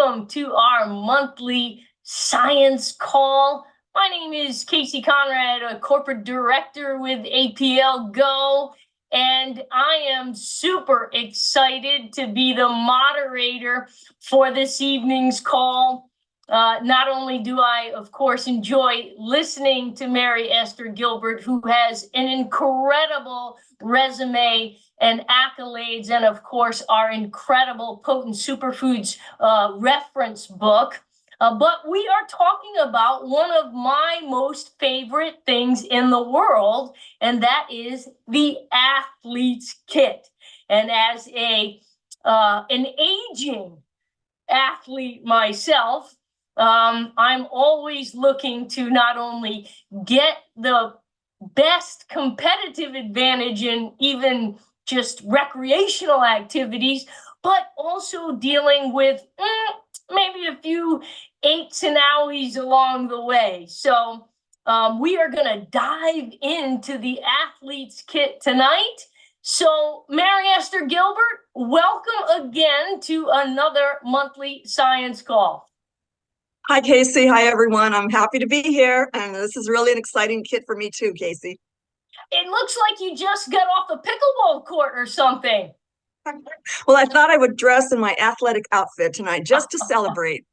welcome to our monthly science call. My name is Casey Conrad, a corporate director with APLGO, and I am super excited to be the moderator for this evening's call. Not only do I, of course, enjoy listening to Mary Esther Gilbert, who has an incredible resume and accolades, and of course, our incredible Potent Superfoods reference book. But we are talking about one of my most favorite things in the world, and that is the athlete's kit. And as an aging athlete myself, I'm always looking to not only get the best competitive advantage in even just recreational activities, but also dealing with maybe a few eights and owies along the way. So we are going to dive into the athlete's kit tonight. So Mary Esther Gilbert, welcome again to another monthly science call. Hi, Casey. Hi, everyone. I'm happy to be here. And this is really an exciting kit for me too, Casey. It looks like you just got off the pickleball court or something. Well, I thought I would dress in my athletic outfit tonight just to celebrate.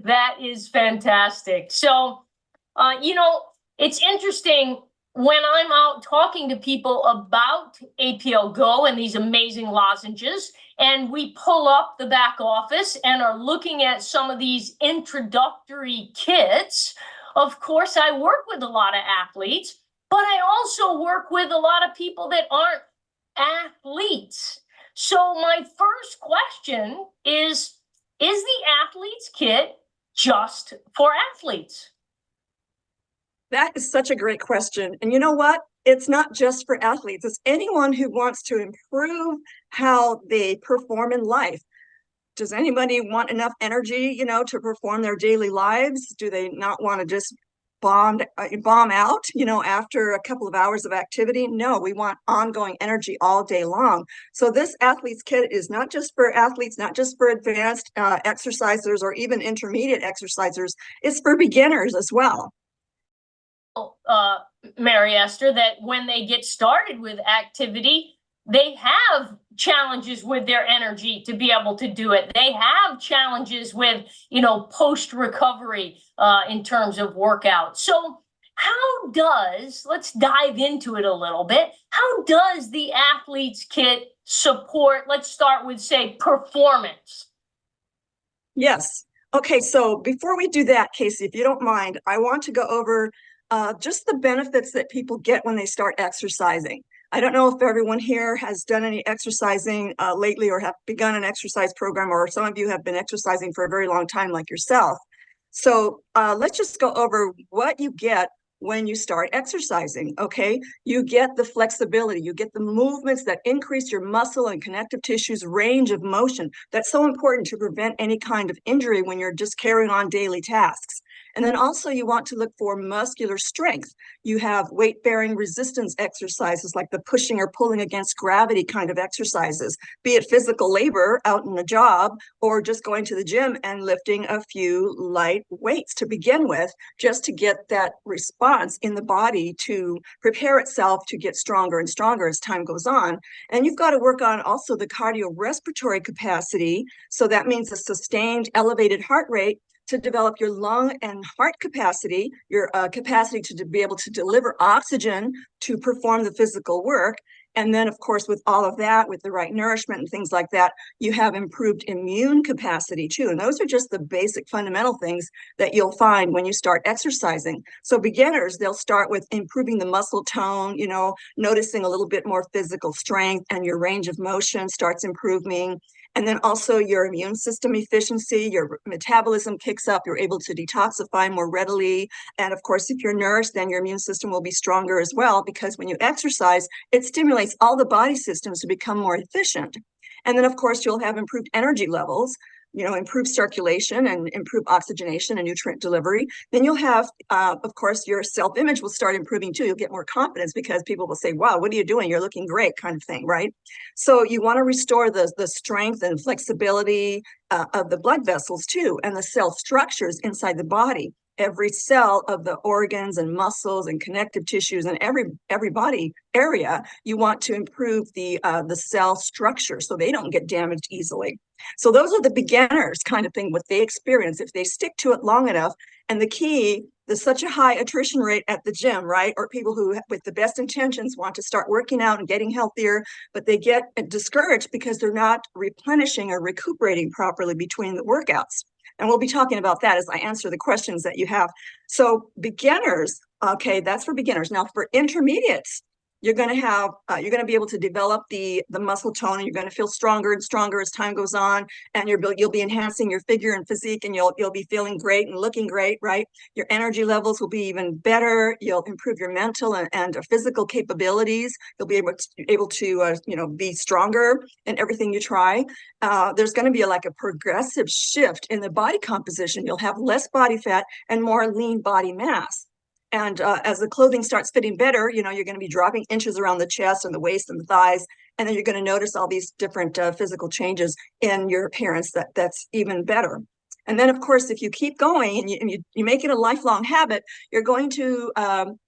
That is fantastic. So, it's interesting when I'm out talking to people about APLGO and these amazing lozenges, and we pull up the back office and are looking at some of these introductory kits. Of course, I work with a lot of athletes, but I also work with a lot of people that aren't athletes. So my first question is the athlete's kit just for athletes? That is such a great question. And you know what? It's not just for athletes. It's anyone who wants to improve how they perform in life. Does anybody want enough energy, to perform their daily lives? Do they not want to just bomb out, after a couple of hours of activity? No, we want ongoing energy all day long. So this athlete's kit is not just for athletes, not just for advanced exercisers or even intermediate exercisers. It's for beginners as well. Mary Esther, that when they get started with activity, they have challenges with their energy to be able to do it. They have challenges with, post recovery in terms of workout. So let's dive into it a little bit. How does the athlete's kit support, let's start with, say, performance? Yes. Okay, so before we do that, Casey, if you don't mind, I want to go over just the benefits that people get when they start exercising. I don't know if everyone here has done any exercising lately or have begun an exercise program, or some of you have been exercising for a very long time like yourself. So let's just go over what you get when you start exercising, okay? You get the flexibility, you get the movements that increase your muscle and connective tissue's range of motion. That's so important to prevent any kind of injury when you're just carrying on daily tasks. And then also you want to look for muscular strength. You have weight-bearing resistance exercises like the pushing or pulling against gravity kind of exercises, be it physical labor out in a job or just going to the gym and lifting a few light weights to begin with, just to get that response in the body to prepare itself to get stronger and stronger as time goes on. And you've got to work on also the cardiorespiratory capacity. So that means a sustained elevated heart rate to develop your lung and heart capacity, your capacity to be able to deliver oxygen to perform the physical work. And then, of course, with all of that, with the right nourishment and things like that, you have improved immune capacity too. And those are just the basic fundamental things that you'll find when you start exercising. So beginners, they'll start with improving the muscle tone, noticing a little bit more physical strength, and your range of motion starts improving. And then also your immune system efficiency, your metabolism kicks up, you're able to detoxify more readily. And of course, if you're nourished, then your immune system will be stronger as well, because when you exercise, it stimulates all the body systems to become more efficient. And then of course, you'll have improved energy levels. improve circulation and improve oxygenation and nutrient delivery. Then you'll have, of course, your self-image will start improving too. You'll get more confidence because people will say, wow, what are you doing? You're looking great, kind of thing, right? So you want to restore the strength and flexibility of the blood vessels too, and the cell structures inside the body. Every cell of the organs and muscles and connective tissues and every body area, you want to improve the cell structure so they don't get damaged easily. So those are the beginners kind of thing, what they experience if they stick to it long enough. And the key, there's such a high attrition rate at the gym, right? Or people who, with the best intentions, want to start working out and getting healthier, but they get discouraged because they're not replenishing or recuperating properly between the workouts. And we'll be talking about that as I answer the questions that you have. So beginners, okay, that's for beginners. Now for intermediates, you're going to be able to develop the muscle tone, and you're going to feel stronger and stronger as time goes on, and you'll be enhancing your figure and physique, and you'll be feeling great and looking great, right? Your energy levels will be even better. You'll improve your mental and physical capabilities. You'll be able to be stronger in everything you try. There's going to be like a progressive shift in the body composition. You'll have less body fat and more lean body mass. And as the clothing starts fitting better, you're going to be dropping inches around the chest and the waist and the thighs. And then you're going to notice all these different physical changes in your appearance that's even better. And then, of course, if you keep going and you make it a lifelong habit, you're going to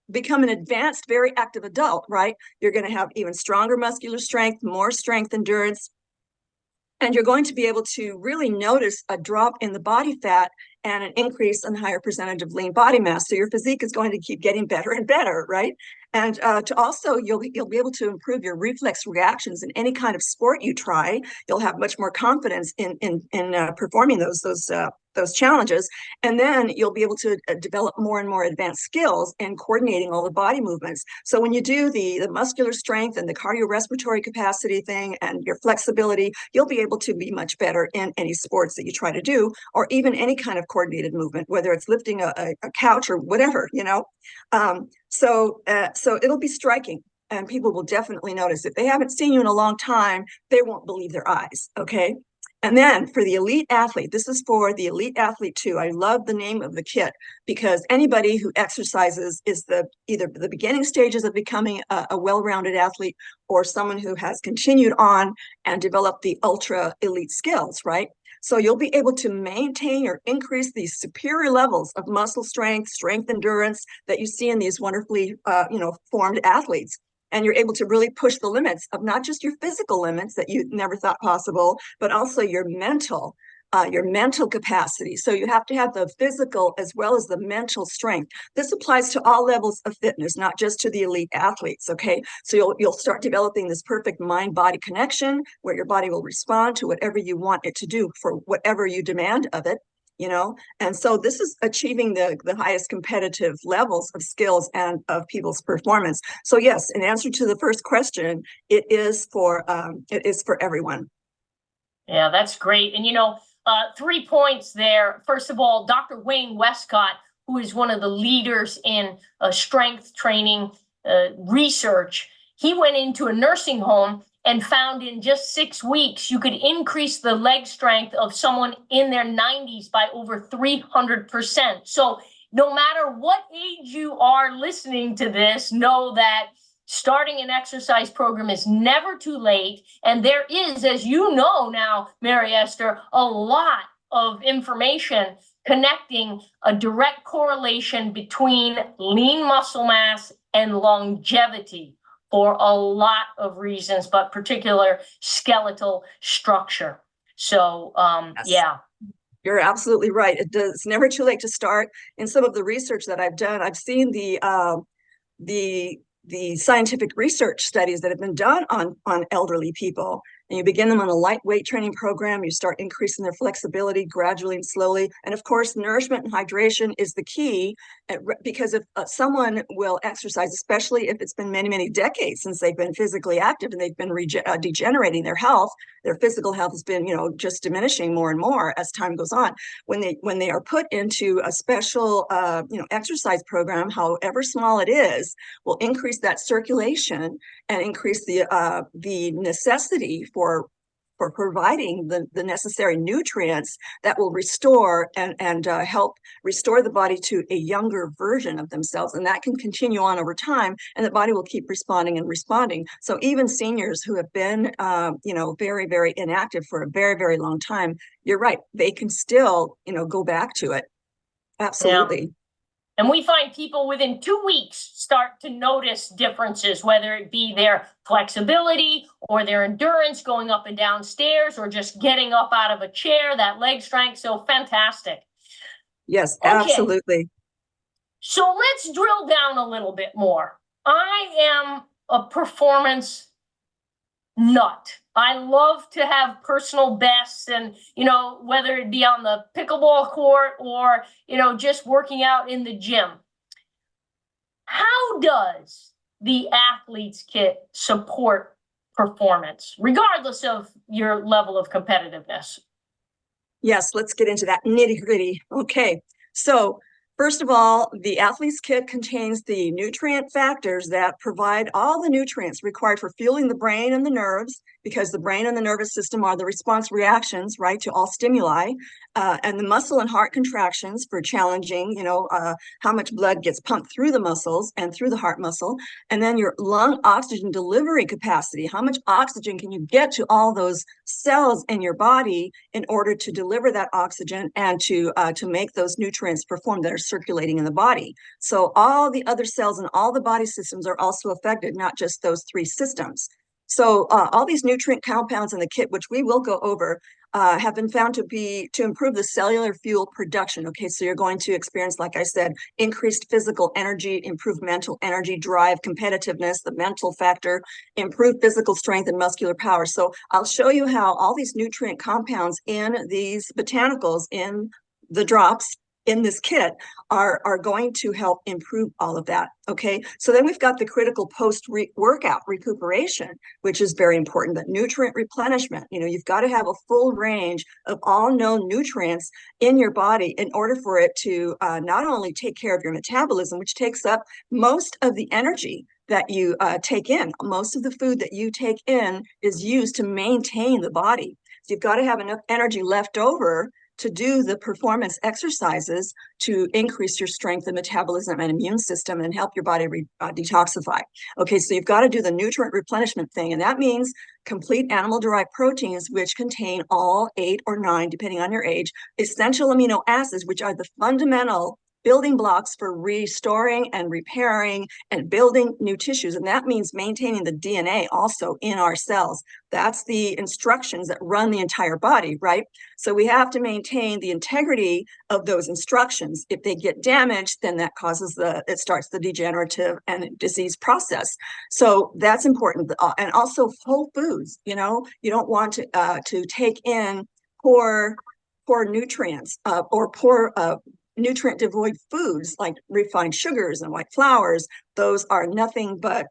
become an advanced, very active adult, right? You're going to have even stronger muscular strength, more strength, endurance. And you're going to be able to really notice a drop in the body fat and an increase in higher percentage of lean body mass. So your physique is going to keep getting better and better, right? And to also, you'll be able to improve your reflex reactions in any kind of sport you try. You'll have much more confidence in performing those challenges. And then you'll be able to develop more and more advanced skills in coordinating all the body movements. So when you do the muscular strength and the cardiorespiratory capacity thing and your flexibility, you'll be able to be much better in any sports that you try to do, or even any kind of coordinated movement, whether it's lifting a couch or whatever, So it'll be striking, and people will definitely notice. If they haven't seen you in a long time, they won't believe their eyes, okay? And then for the elite athlete, this is for the elite athlete too. I love the name of the kit because anybody who exercises is either the beginning stages of becoming a well-rounded athlete, or someone who has continued on and developed the ultra elite skills, right? So you'll be able to maintain or increase these superior levels of muscle strength, endurance that you see in these wonderfully, formed athletes. And you're able to really push the limits of not just your physical limits that you never thought possible, but also your mental capacity. So you have to have the physical as well as the mental strength. This applies to all levels of fitness, not just to the elite athletes, okay? So you'll start developing this perfect mind-body connection where your body will respond to whatever you want it to do for whatever you demand of it. And so this is achieving the highest competitive levels of skills and of people's performance. So yes, in answer to the first question, it is for everyone. Yeah, that's great. And 3 points there. First of all, Dr. Wayne Westcott, who is one of the leaders in strength training research, he went into a nursing home and found in just 6 weeks, you could increase the leg strength of someone in their 90s by over 300%. So no matter what age you are listening to this, know that starting an exercise program is never too late. And there is, as you know now, Mary Esther, a lot of information connecting a direct correlation between lean muscle mass and longevity for a lot of reasons, but particular skeletal structure. So, Yes. Yeah. You're absolutely right. It's never too late to start. In some of the research that I've done, I've seen the scientific research studies that have been done on elderly people. And you begin them on a lightweight training program, you start increasing their flexibility gradually and slowly. And of course, nourishment and hydration is the key, because if someone will exercise, especially if it's been many, many decades since they've been physically active and they've been degenerating their health, their physical health has been, just diminishing more and more as time goes on. When they are put into a special, exercise program, however small it is, will increase that circulation and increase the necessity for for providing the necessary nutrients that will restore and help restore the body to a younger version of themselves. And that can continue on over time, and the body will keep responding and responding. So even seniors who have been, very, very inactive for a very, very long time, you're right, they can still, go back to it. Absolutely. Yeah. And we find people within 2 weeks start to notice differences, whether it be their flexibility or their endurance going up and down stairs or just getting up out of a chair, that leg strength. So fantastic. Yes, Okay. absolutely. So let's drill down a little bit more. I am a performance nut. I love to have personal bests, and whether it be on the pickleball court or just working out in the gym. How does the athlete's kit support performance, regardless of your level of competitiveness? Yes, let's get into that nitty-gritty. Okay, so first of all, the athlete's kit contains the nutrient factors that provide all the nutrients required for fueling the brain and the nerves, because the brain and the nervous system are the response reactions, right, to all stimuli, and the muscle and heart contractions for challenging, how much blood gets pumped through the muscles and through the heart muscle, and then your lung oxygen delivery capacity, how much oxygen can you get to all those cells in your body in order to deliver that oxygen and to make those nutrients perform that are circulating in the body. So all the other cells and all the body systems are also affected, not just those three systems. So all these nutrient compounds in the kit, which we will go over, have been found to improve the cellular fuel production. Okay, so you're going to experience, like I said, increased physical energy, improved mental energy, drive, competitiveness, the mental factor, improved physical strength and muscular power. So I'll show you how all these nutrient compounds in these botanicals, in the drops, in this kit are going to help improve all of that. Okay, so then we've got the critical post-workout recuperation, which is very important, that nutrient replenishment. You've got to have a full range of all known nutrients in your body in order for it to not only take care of your metabolism, which takes up most of the energy that you take in. Most of the food that you take in is used to maintain the body. So you've got to have enough energy left over to do the performance exercises to increase your strength and metabolism and immune system and help your body detoxify. Okay, so you've got to do the nutrient replenishment thing, and that means complete animal-derived proteins, which contain all 8 or 9, depending on your age, essential amino acids, which are the fundamental building blocks for restoring and repairing and building new tissues. And that means maintaining the DNA also in our cells. That's the instructions that run the entire body, right? So we have to maintain the integrity of those instructions. If they get damaged, then that causes it starts the degenerative and disease process. So that's important. And also whole foods, you don't want to take in poor nutrients or poor nutrient devoid foods like refined sugars and white flours. Those are nothing but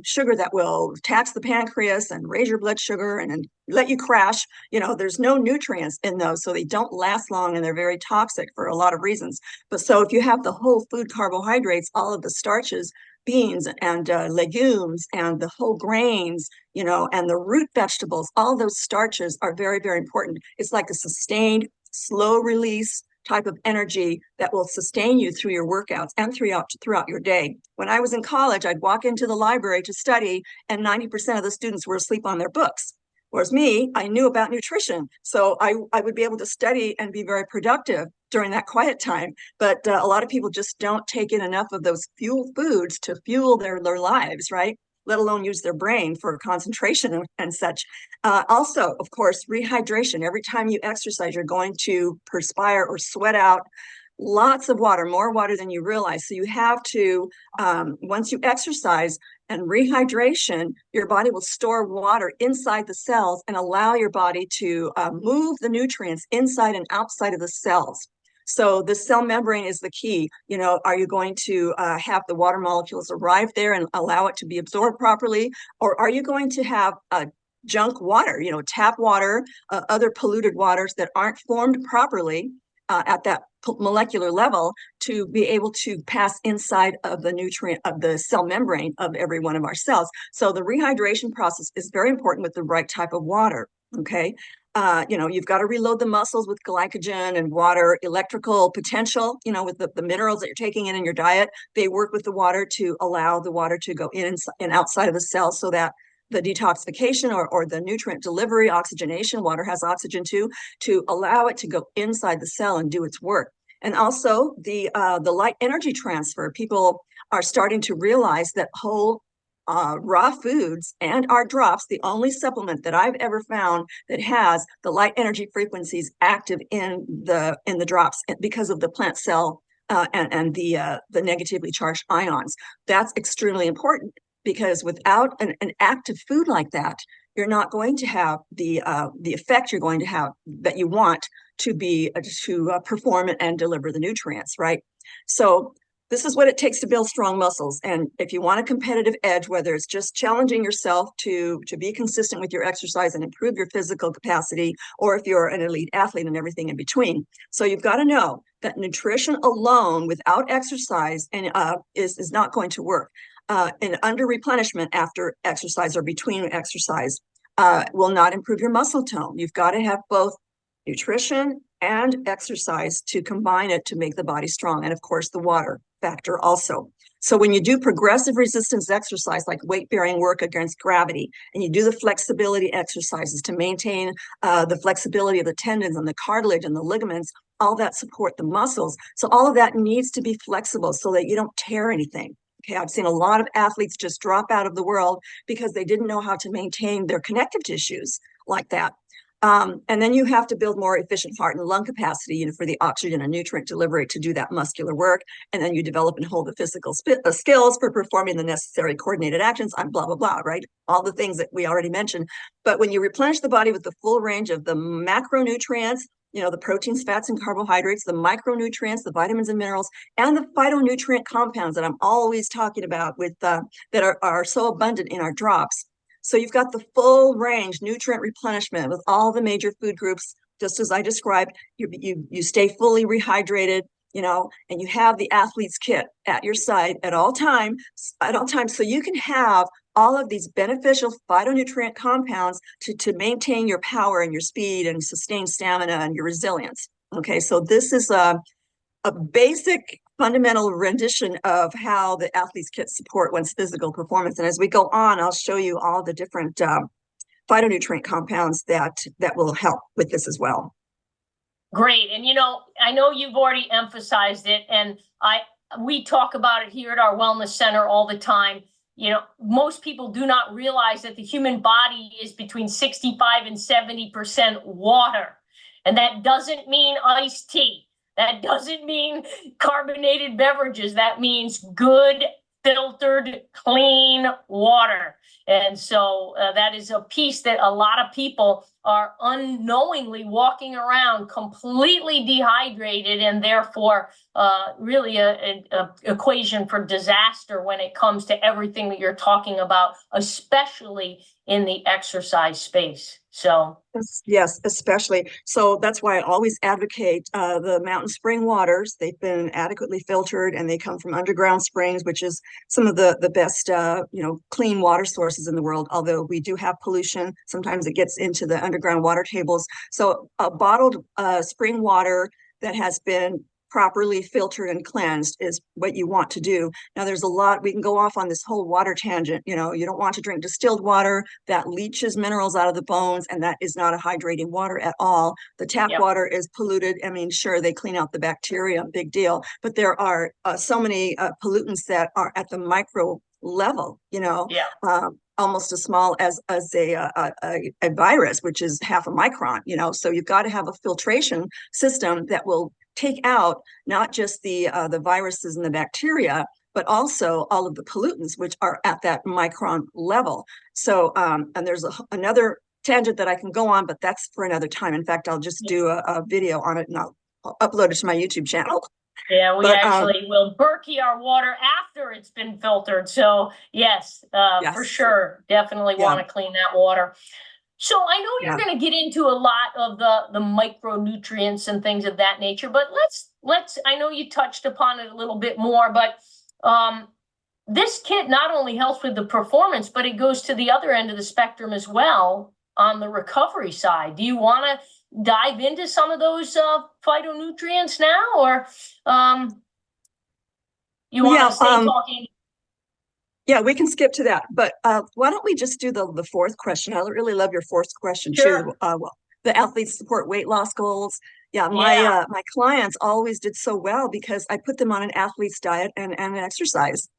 sugar that will tax the pancreas and raise your blood sugar and let you crash. There's no nutrients in those, so they don't last long, and they're very toxic for a lot of reasons. But so if you have the whole food carbohydrates, all of the starches, beans and legumes and the whole grains, and the root vegetables, all those starches are very, very important. It's like a sustained, slow release type of energy that will sustain you through your workouts and throughout your day. When I was in college, I'd walk into the library to study, and 90% of the students were asleep on their books. Whereas me, I knew about nutrition, so I would be able to study and be very productive during that quiet time. But a lot of people just don't take in enough of those fuel foods to fuel their lives, right? Let alone use their brain for concentration and such. Also, of course, rehydration. Every time you exercise, you're going to perspire or sweat out lots of water, more water than you realize. So you have to, once you exercise and rehydration, your body will store water inside the cells and allow your body to move the nutrients inside and outside of the cells. So the cell membrane is the key. Are you going to have the water molecules arrive there and allow it to be absorbed properly? Or are you going to have junk water, tap water, other polluted waters that aren't formed properly at that molecular level to be able to pass inside of the nutrient of the cell membrane of every one of our cells? So the rehydration process is very important with the right type of water. Okay. You've got to reload the muscles with glycogen and water, electrical potential, with the minerals that you're taking in your diet. They work with the water to allow the water to go in and outside of the cell so that the detoxification or the nutrient delivery, oxygenation, water has oxygen too, to allow it to go inside the cell and do its work. And also the light energy transfer. People are starting to realize that whole raw foods and our drops, the only supplement that I've ever found that has the light energy frequencies active in the drops because of the plant cell and the negatively charged ions. That's extremely important because without an active food like that, you're not going to have the effect you're going to have that you want to be to perform and deliver the nutrients, right? So this is what it takes to build strong muscles. And if you want a competitive edge, whether it's just challenging yourself to be consistent with your exercise and improve your physical capacity, or if you're an elite athlete and everything in between. So you've got to know that nutrition alone without exercise is not going to work. An under replenishment after exercise or between exercise will not improve your muscle tone. You've got to have both nutrition and exercise to combine it to make the body strong. And of course, the water factor also. So when you do progressive resistance exercise, like weight-bearing work against gravity, and you do the flexibility exercises to maintain the flexibility of the tendons and the cartilage and the ligaments, all that support the muscles. So all of that needs to be flexible so that you don't tear anything. Okay, I've seen a lot of athletes just drop out of the world because they didn't know how to maintain their connective tissues like that. And then you have to build more efficient heart and lung capacity, for the oxygen and nutrient delivery to do that muscular work. And then you develop and hold the physical skills for performing the necessary coordinated actions on blah, blah, blah, right? All the things that we already mentioned. But when you replenish the body with the full range of the macronutrients, the proteins, fats, and carbohydrates, the micronutrients, the vitamins and minerals, and the phytonutrient compounds that I'm always talking about with that are so abundant in our drops. So you've got the full range nutrient replenishment with all the major food groups, just as I described. You stay fully rehydrated, and you have the athlete's kit at your side at all times, so you can have all of these beneficial phytonutrient compounds to maintain your power and your speed and sustain stamina and your resilience. Okay, so this is a basic fundamental rendition of how the athlete's kit support one's physical performance. And as we go on, I'll show you all the different phytonutrient compounds that will help with this as well. Great. And I know you've already emphasized it, and we talk about it here at our wellness center all the time. Most people do not realize that the human body is between 65 and 70% water. And that doesn't mean iced tea. That doesn't mean carbonated beverages. That means good, filtered, clean water. And so that is a piece that a lot of people are unknowingly walking around completely dehydrated, and therefore really an equation for disaster when it comes to everything that you're talking about, especially in the exercise space. So yes, especially. So that's why I always advocate the mountain spring waters. They've been adequately filtered, and they come from underground springs, which is some of the best clean water sources in the world. Although we do have pollution, sometimes it gets into the underground water tables. So a bottled spring water that has been properly filtered and cleansed is what you want to do. Now, there's a lot, we can go off on this whole water tangent. You don't want to drink distilled water that leaches minerals out of the bones, and that is not a hydrating water at all. The tap water is polluted. I mean, sure, they clean out the bacteria, big deal, but there are so many pollutants that are at the micro level, almost as small as a virus, which is half a micron, so you've got to have a filtration system that will take out not just the viruses and the bacteria, but also all of the pollutants, which are at that micron level. So, and there's another tangent that I can go on, but that's for another time. In fact, I'll just do a video on it, and I'll upload it to my YouTube channel. Yeah, we actually will Berkey our water after it's been filtered. So yes, for sure, definitely want to clean that water. So I know you're going to get into a lot of the micronutrients and things of that nature, but let's I know you touched upon it a little bit more, but this kit not only helps with the performance, but it goes to the other end of the spectrum as well on the recovery side. Do you want to dive into some of those phytonutrients now, or you want to stay talking? Yeah, we can skip to that, but why don't we just do the fourth question? I really love your fourth question Sure. too. The athletes support weight loss goals. Yeah, my clients always did so well because I put them on an athlete's diet and exercise,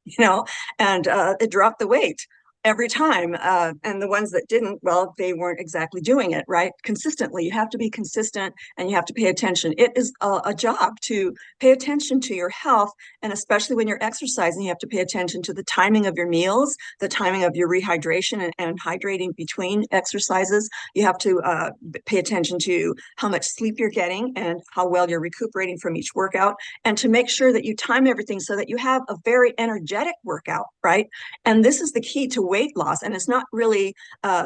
and it dropped the weight every time. And the ones that didn't, well, they weren't exactly doing it right consistently. You have to be consistent and you have to pay attention. It is a job to pay attention to your health, and especially when you're exercising, you have to pay attention to the timing of your meals, the timing of your rehydration and hydrating between exercises. You have to pay attention to how much sleep you're getting and how well you're recuperating from each workout, and to make sure that you time everything so that you have a very energetic workout, right? And this is the key to weight loss. And it's not really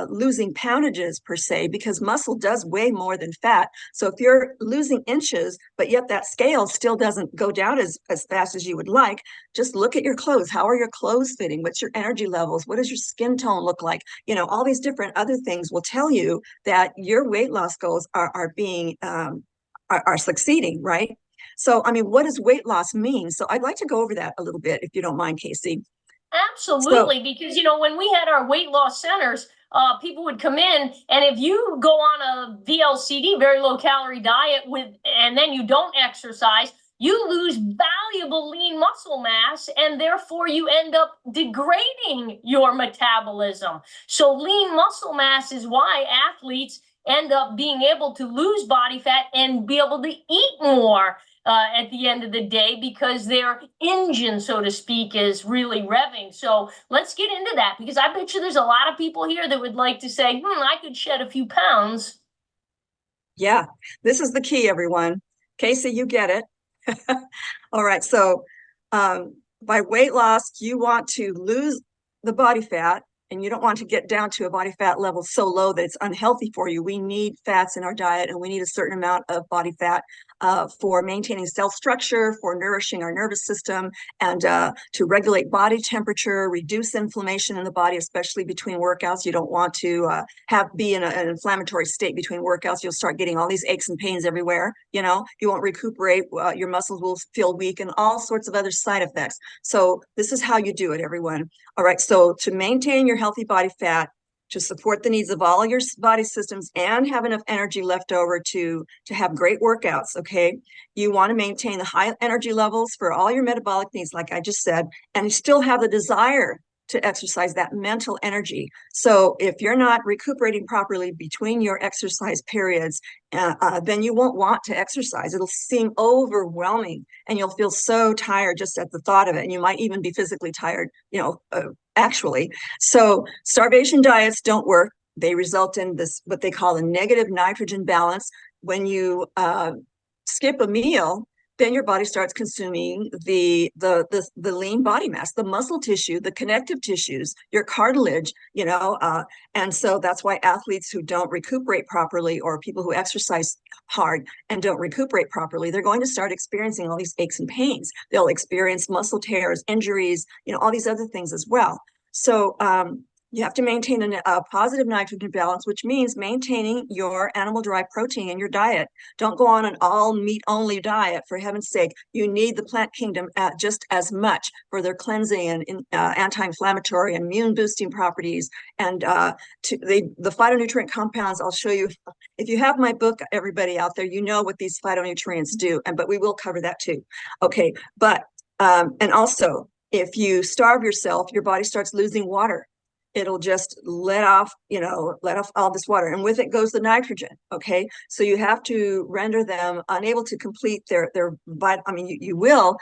losing poundages per se, because muscle does weigh more than fat. So if you're losing inches, but yet that scale still doesn't go down as fast as you would like, just look at your clothes. How are your clothes fitting? What's your energy levels? What does your skin tone look like? All these different other things will tell you that your weight loss goals are being are succeeding, right? So, I mean, what does weight loss mean? So I'd like to go over that a little bit, if you don't mind, Casey. Absolutely, because when we had our weight loss centers, people would come in, and if you go on a VLCD, very low calorie diet, and then you don't exercise, you lose valuable lean muscle mass, and therefore you end up degrading your metabolism. So lean muscle mass is why athletes end up being able to lose body fat and be able to eat more at the end of the day, because their engine, so to speak, is really revving. So let's get into that, because I bet you there's a lot of people here that would like to say, I could shed a few pounds. Yeah, this is the key, everyone. Casey, you get it. All right, so by weight loss, you want to lose the body fat, and you don't want to get down to a body fat level so low that it's unhealthy for you. We need fats in our diet, and we need a certain amount of body fat for maintaining cell structure, for nourishing our nervous system, and to regulate body temperature, reduce inflammation in the body, especially between workouts. You don't want to be in an inflammatory state between workouts. You'll start getting all these aches and pains everywhere. You won't recuperate. Your muscles will feel weak, and all sorts of other side effects. So this is how you do it, everyone. All right, so to maintain your healthy body fat, to support the needs of all your body systems and have enough energy left over to have great workouts, okay? You want to maintain the high energy levels for all your metabolic needs, like I just said, and you still have the desire to exercise, that mental energy. So if you're not recuperating properly between your exercise periods, then you won't want to exercise. It'll seem overwhelming, and you'll feel so tired just at the thought of it. And you might even be physically tired, actually. So starvation diets don't work. They result in this, what they call a negative nitrogen balance. When you skip a meal, then your body starts consuming the lean body mass, the muscle tissue, the connective tissues, your cartilage, and so that's why athletes who don't recuperate properly, or people who exercise hard and don't recuperate properly, they're going to start experiencing all these aches and pains. They'll experience muscle tears, injuries, all these other things as well. So you have to maintain a positive nitrogen balance, which means maintaining your animal-derived protein in your diet. Don't go on an all meat-only diet, for heaven's sake. You need the plant kingdom just as much for their cleansing and anti-inflammatory, immune-boosting properties. And the phytonutrient compounds, I'll show you. If you have my book, everybody out there, you know what these phytonutrients do, but we will cover that too. Okay, but, and also, if you starve yourself, your body starts losing water. It'll just let off all this water, and with it goes the nitrogen. Okay, so you have to render them unable to complete their you will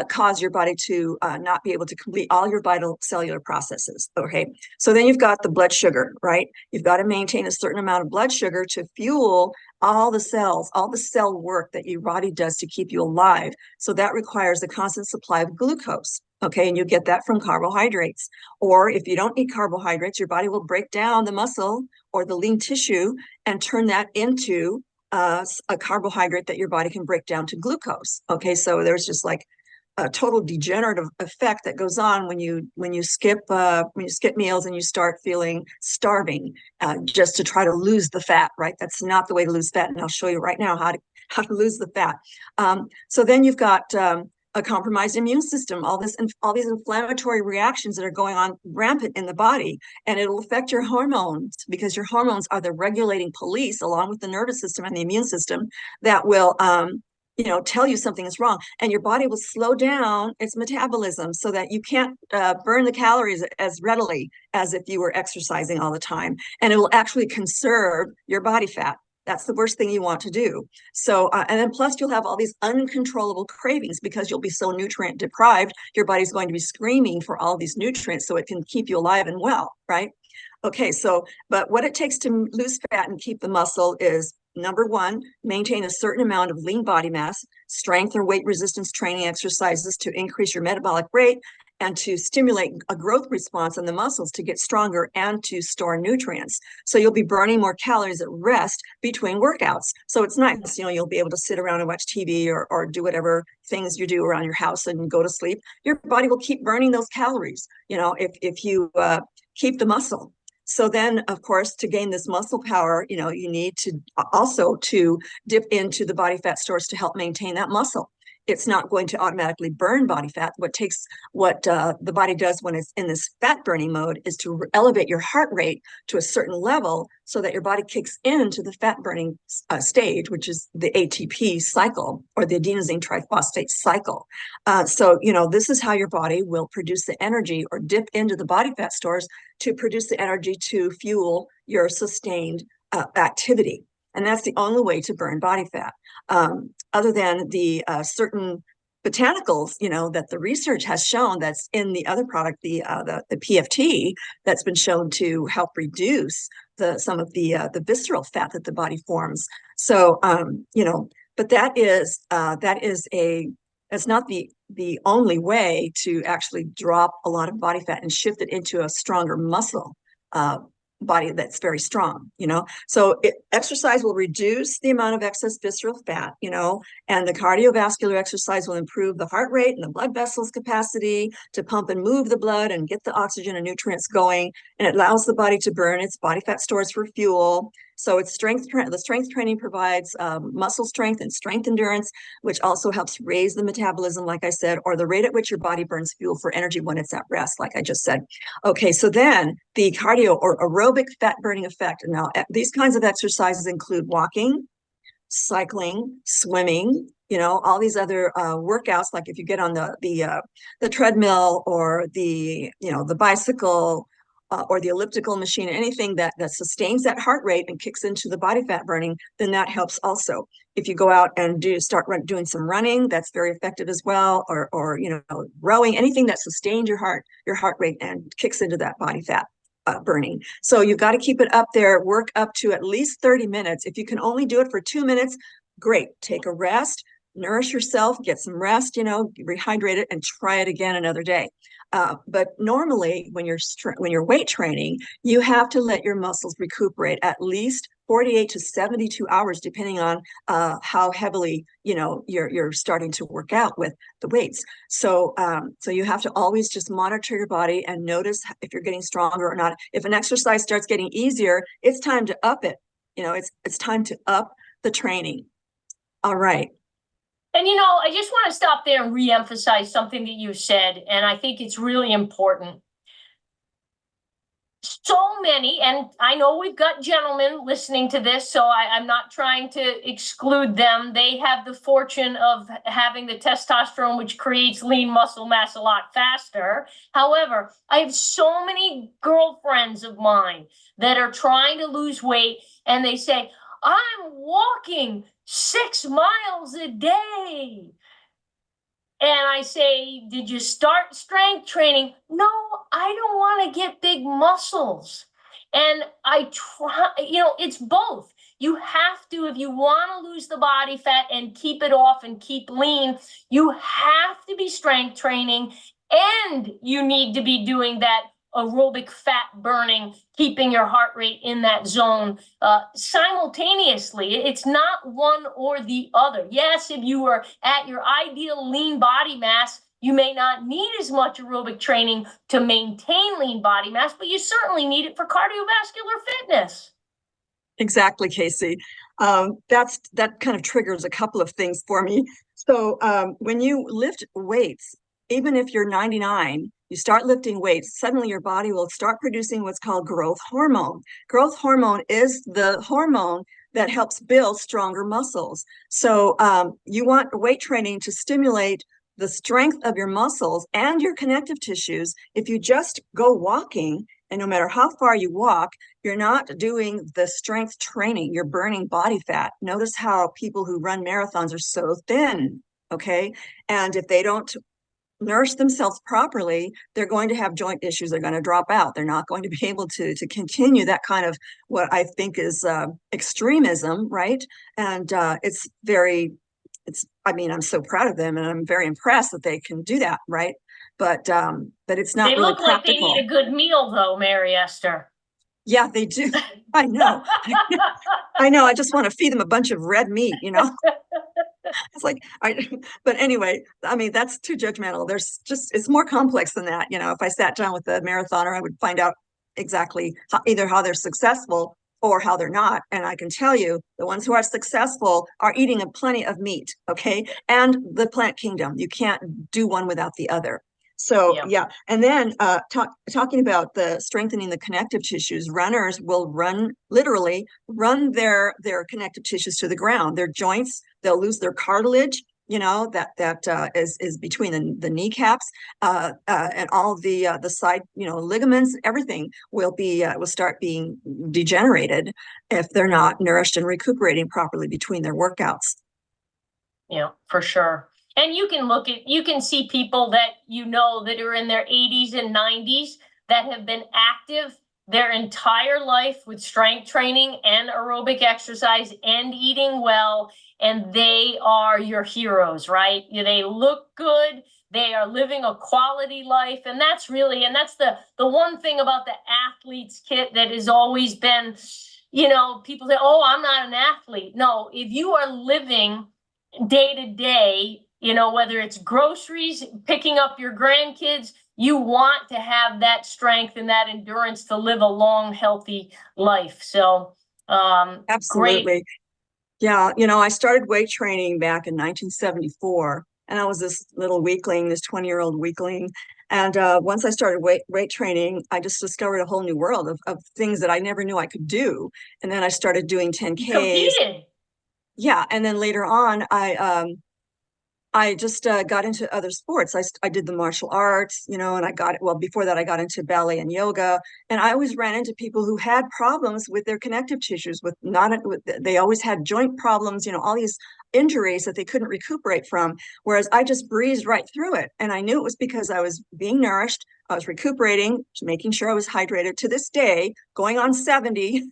cause your body to not be able to complete all your vital cellular processes. Okay, so then you've got the blood sugar, right? You've got to maintain a certain amount of blood sugar to fuel all the cells, all the cell work that your body does to keep you alive. So that requires a constant supply of glucose. Okay, and you get that from carbohydrates. Or if you don't eat carbohydrates, your body will break down the muscle or the lean tissue and turn that into a carbohydrate that your body can break down to glucose. Okay, so there's just like total degenerative effect that goes on when you skip meals and you start feeling starving just to try to lose the fat, right? That's not the way to lose fat, and I'll show you right now how to lose the fat. So then you've got a compromised immune system, all these inflammatory reactions that are going on rampant in the body, and it'll affect your hormones, because your hormones are the regulating police, along with the nervous system and the immune system, that will tell you something is wrong, and your body will slow down its metabolism so that you can't burn the calories as readily as if you were exercising all the time, and it will actually conserve your body fat. That's the worst thing you want to do. So, and then plus you'll have all these uncontrollable cravings because you'll be so nutrient deprived. Your body's going to be screaming for all these nutrients so it can keep you alive and well, right? Okay, so, but what it takes to lose fat and keep the muscle is, number one, maintain a certain amount of lean body mass, strength or weight resistance training exercises to increase your metabolic rate and to stimulate a growth response in the muscles to get stronger and to store nutrients. So you'll be burning more calories at rest between workouts. So it's nice, you'll be able to sit around and watch TV or do whatever things you do around your house and go to sleep. Your body will keep burning those calories, if you keep the muscle. So then, of course, to gain this muscle power, you need to also to dip into the body fat stores to help maintain that muscle. It's not going to automatically burn body fat. What the body does when it's in this fat burning mode is to elevate your heart rate to a certain level so that your body kicks into the fat burning stage, which is the ATP cycle, or the adenosine triphosphate cycle. So this is how your body will produce the energy, or dip into the body fat stores to produce the energy to fuel your sustained activity. And that's the only way to burn body fat. Other than the certain botanicals, that the research has shown that's in the other product, the PFT, that's been shown to help reduce some of the visceral fat that the body forms. So, but that's not the only way to actually drop a lot of body fat and shift it into a stronger muscle body that's very strong. So exercise will reduce the amount of excess visceral fat, and the cardiovascular exercise will improve the heart rate and the blood vessels capacity to pump and move the blood and get the oxygen and nutrients going, and it allows the body to burn its body fat stores for fuel. So the strength training provides muscle strength and strength endurance, which also helps raise the metabolism, like I said, or the rate at which your body burns fuel for energy when it's at rest, like I just said. Okay, so then the cardio or aerobic fat burning effect. Now, these kinds of exercises include walking, cycling, swimming, all these other workouts, like if you get on the treadmill or the bicycle, or the elliptical machine, anything that sustains that heart rate and kicks into the body fat burning, then that helps also. If you go out and doing some running, that's very effective as well, or rowing, anything that sustains your heart rate and kicks into that body fat burning. So you've got to keep it up there, work up to at least 30 minutes. If you can only do it for 2 minutes, great. Take a rest, nourish yourself, get some rest, rehydrate it, and try it again another day. But normally when you're weight training, you have to let your muscles recuperate at least 48 to 72 hours, depending on how heavily you're starting to work out with the weights. So you have to always just monitor your body and notice if you're getting stronger or not. If an exercise starts getting easier, it's time to up it. It's time to up the training. All right. And, I just want to stop there and reemphasize something that you said, and I think it's really important. So many, and I know we've got gentlemen listening to this, so I'm not trying to exclude them. They have the fortune of having the testosterone, which creates lean muscle mass a lot faster. However, I have so many girlfriends of mine that are trying to lose weight, and they say, I'm walking 6 miles a day. And I say, did you start strength training? No, I don't want to get big muscles. And I try, it's both. You have to, if you want to lose the body fat and keep it off and keep lean, you have to be strength training, and you need to be doing that aerobic fat burning, keeping your heart rate in that zone simultaneously. It's not one or the other. Yes, if you are at your ideal lean body mass, You may not need as much aerobic training to maintain lean body mass, but you certainly need it for cardiovascular fitness. Exactly, Casey. That kind of triggers a couple of things for me. So when you lift weights, even if you're 99, you start lifting weights, suddenly your body will start producing what's called growth hormone. Growth hormone is the hormone that helps build stronger muscles. So you want weight training to stimulate the strength of your muscles and your connective tissues. If you just go walking, and no matter how far you walk, you're not doing the strength training. You're burning body fat. Notice how people who run marathons are so thin, okay? And if they don't nourish themselves properly, they're going to have joint issues. They're going to drop out. They're not going to be able to continue that kind of what I think is extremism, right? And I mean, I'm so proud of them, and I'm very impressed that they can do that, right? But it's not They really look like they practical. need a good meal, though, Mary Esther. Yeah, they do. I know. I know. I just want to feed them a bunch of red meat, you know? It's like, but anyway, I mean, that's too judgmental. It's more complex than that. You know, if I sat down with a marathoner, I would find out exactly either how they're successful or how they're not. And I can tell you, the ones who are successful are eating plenty of meat, okay? And the plant kingdom. You can't do one without the other. So yeah, and then talking about the strengthening the connective tissues, runners will literally run their connective tissues to the ground. Their joints, they'll lose their cartilage, you know, that is between the kneecaps, and all the side, you know, ligaments. Everything will start being degenerated if they're not nourished and recuperating properly between their workouts. Yeah, for sure. And you can see people that that are in their 80s and 90s that have been active their entire life with strength training and aerobic exercise and eating well, and they are your heroes, right? They look good, they are living a quality life, and that's the one thing about the athlete's kit that has always been, people say, "Oh, I'm not an athlete." No, if you are living day to day, whether it's groceries, picking up your grandkids, you want to have that strength and that endurance to live a long, healthy life. So, absolutely. Great. Yeah, I started weight training back in 1974, and I was this little weakling, this 20-year-old weakling. And once I started weight training, I just discovered a whole new world of things that I never knew I could do. And then I started doing 10Ks. You competed. Yeah, and then later on, I just got into other sports. I did the martial arts, and before that, I got into ballet and yoga. And I always ran into people who had problems with their connective tissues, they always had joint problems, all these injuries that they couldn't recuperate from. Whereas I just breezed right through it. And I knew it was because I was being nourished. I was recuperating, making sure I was hydrated. To this day, going on 70,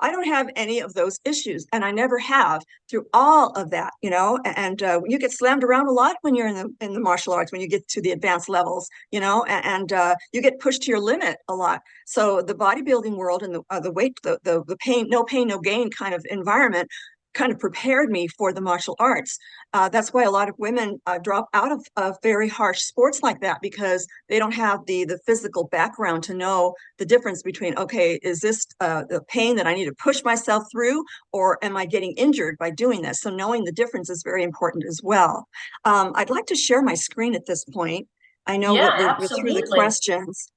I don't have any of those issues. And I never have through all of that, and you get slammed around a lot when you're in the martial arts, when you get to the advanced levels, and you get pushed to your limit a lot. So the bodybuilding world and the weight, the pain, no gain kind of environment kind of prepared me for the martial arts. That's why a lot of women drop out of very harsh sports like that, because they don't have the physical background to know the difference between, okay, is this the pain that I need to push myself through, or am I getting injured by doing this? So knowing the difference is very important as well. I'd like to share my screen at this point. I know we're through the questions.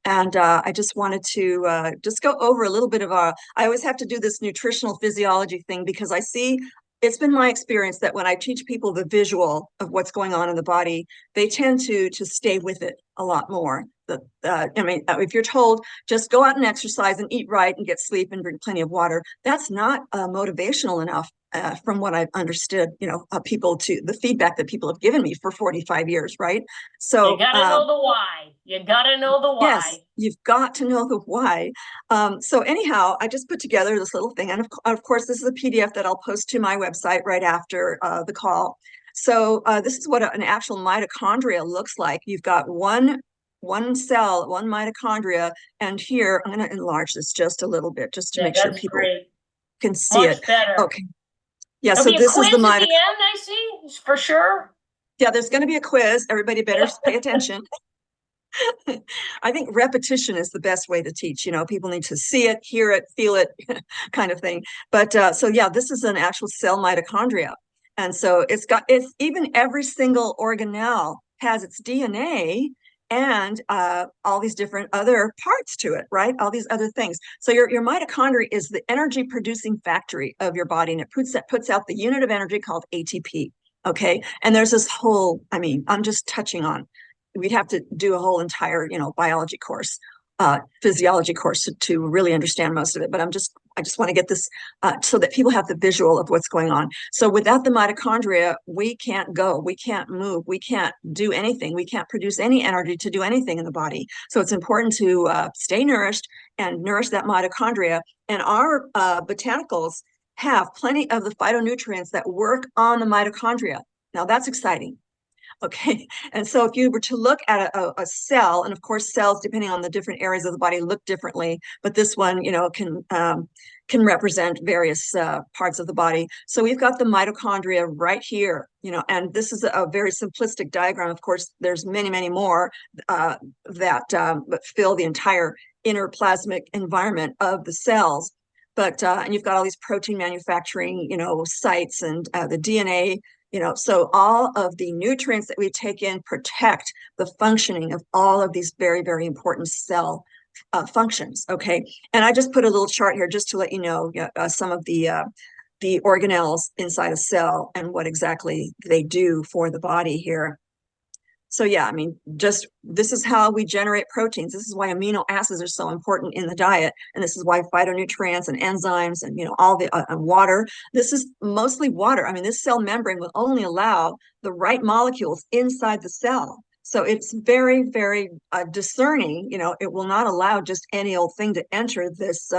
And I just wanted to just go over a little bit of I always have to do this nutritional physiology thing, because it's been my experience that when I teach people the visual of what's going on in the body, they tend to stay with it a lot more. If you're told just go out and exercise and eat right and get sleep and drink plenty of water, that's not motivational enough. From what I've understood, the feedback that people have given me for 45 years, right? So you got to know the why. You got to know the why. Yes, you've got to know the why. So anyhow, I just put together this little thing. And of course, this is a PDF that I'll post to my website right after the call. So this is what an actual mitochondria looks like. You've got one cell, one mitochondria. And here, I'm going to enlarge this just a little bit, just to make sure people can see it. Much better. Okay. Yeah, There'll so this is the at the end, I see, for sure. Yeah, there's going to be a quiz. Everybody better pay attention. I think repetition is the best way to teach. People need to see it, hear it, feel it, kind of thing. But so yeah, this is an actual cell mitochondria. And so it's even every single organelle has its DNA and all these different other parts to it, right? All these other things. So your mitochondria is the energy producing factory of your body, and it puts out the unit of energy called ATP. Okay. And there's this whole, I'm just touching on, we'd have to do a whole entire, biology course, physiology course to really understand most of it. But I just want to get this so that people have the visual of what's going on. So without the mitochondria, we can't go, we can't move, we can't do anything. We can't produce any energy to do anything in the body. So it's important to stay nourished and nourish that mitochondria. And our botanicals have plenty of the phytonutrients that work on the mitochondria. Now that's exciting. Okay. And so if you were to look at a cell, and of course cells, depending on the different areas of the body, look differently, but this one, can represent various parts of the body. So we've got the mitochondria right here, and this is a very simplistic diagram. Of course, there's many, many more that fill the entire inner plasmic environment of the cells. But and you've got all these protein manufacturing, sites, and the DNA. So all of the nutrients that we take in protect the functioning of all of these very, very important cell functions. Okay. And I just put a little chart here just to let you know some of the organelles inside a cell and what exactly they do for the body here. So yeah, just this is how we generate proteins. This is why amino acids are so important in the diet. And this is why phytonutrients and enzymes and, all the water, this is mostly water. This cell membrane will only allow the right molecules inside the cell. So it's very, very discerning. It will not allow just any old thing to enter this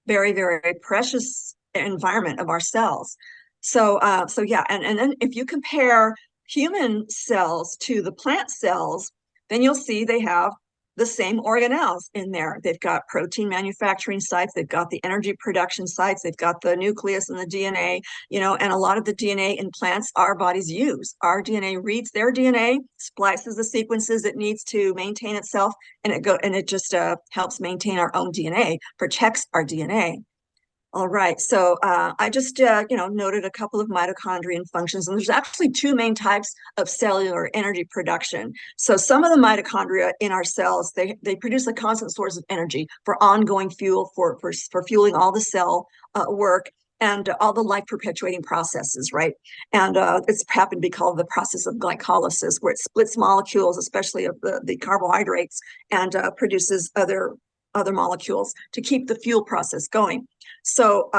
very, very precious environment of our cells. So yeah, and then if you compare human cells to the plant cells, then you'll see they have the same organelles in there. They've got protein manufacturing sites, they've got the energy production sites, they've got the nucleus and the DNA, and a lot of the DNA in plants our bodies use. Our DNA reads their DNA, splices the sequences it needs to maintain itself, and it just helps maintain our own DNA, protects our DNA. All right, so I just, noted a couple of mitochondrial functions, and there's actually two main types of cellular energy production. So some of the mitochondria in our cells, they produce a constant source of energy for ongoing fuel, for fueling all the cell work and all the life perpetuating processes, right? And it's happened to be called the process of glycolysis, where it splits molecules, especially of the carbohydrates, and produces other molecules to keep the fuel process going. So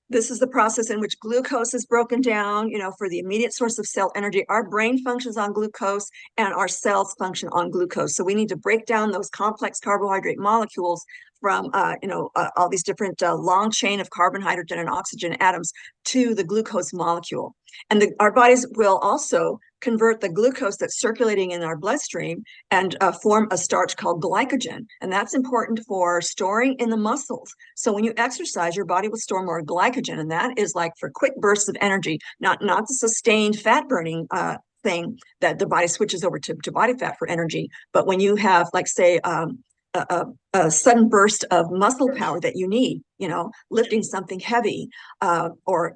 this is the process in which glucose is broken down, for the immediate source of cell energy. Our brain functions on glucose and our cells function on glucose. So we need to break down those complex carbohydrate molecules from, all these different long chain of carbon, hydrogen, and oxygen atoms to the glucose molecule. And our bodies will also convert the glucose that's circulating in our bloodstream and form a starch called glycogen. And that's important for storing in the muscles. So when you exercise, your body will store more glycogen. And that is like for quick bursts of energy, not the sustained fat burning thing that the body switches over to body fat for energy. But when you have, like, say, a sudden burst of muscle power that you need, lifting something heavy, or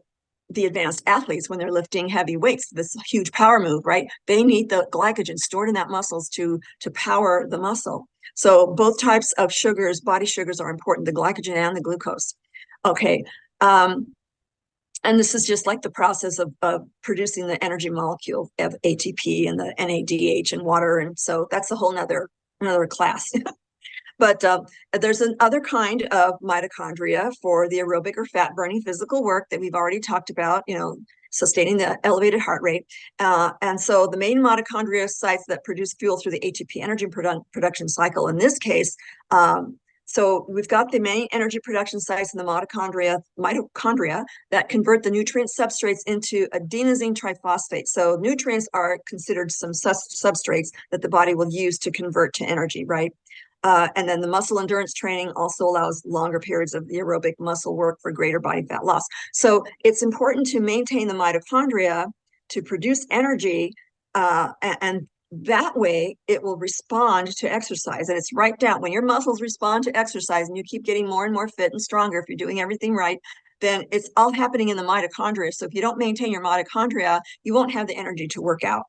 the advanced athletes, when they're lifting heavy weights, this huge power move, right? They need the glycogen stored in that muscles to power the muscle. So both types of sugars, body sugars, are important, the glycogen and the glucose. Okay. And this is just like the process of producing the energy molecule of ATP and the NADH and water. And so that's a whole another class. But there's another kind of mitochondria for the aerobic or fat burning physical work that we've already talked about, sustaining the elevated heart rate. And so the main mitochondria sites that produce fuel through the ATP energy production cycle, in this case, so we've got the main energy production sites in the mitochondria that convert the nutrient substrates into adenosine triphosphate. So nutrients are considered some substrates that the body will use to convert to energy, right? And then the muscle endurance training also allows longer periods of the aerobic muscle work for greater body fat loss. So it's important to maintain the mitochondria to produce energy And that way it will respond to exercise. And it's right down when your muscles respond to exercise and you keep getting more and more fit and stronger if you're doing everything right, then it's all happening in the mitochondria. So if you don't maintain your mitochondria, you won't have the energy to work out.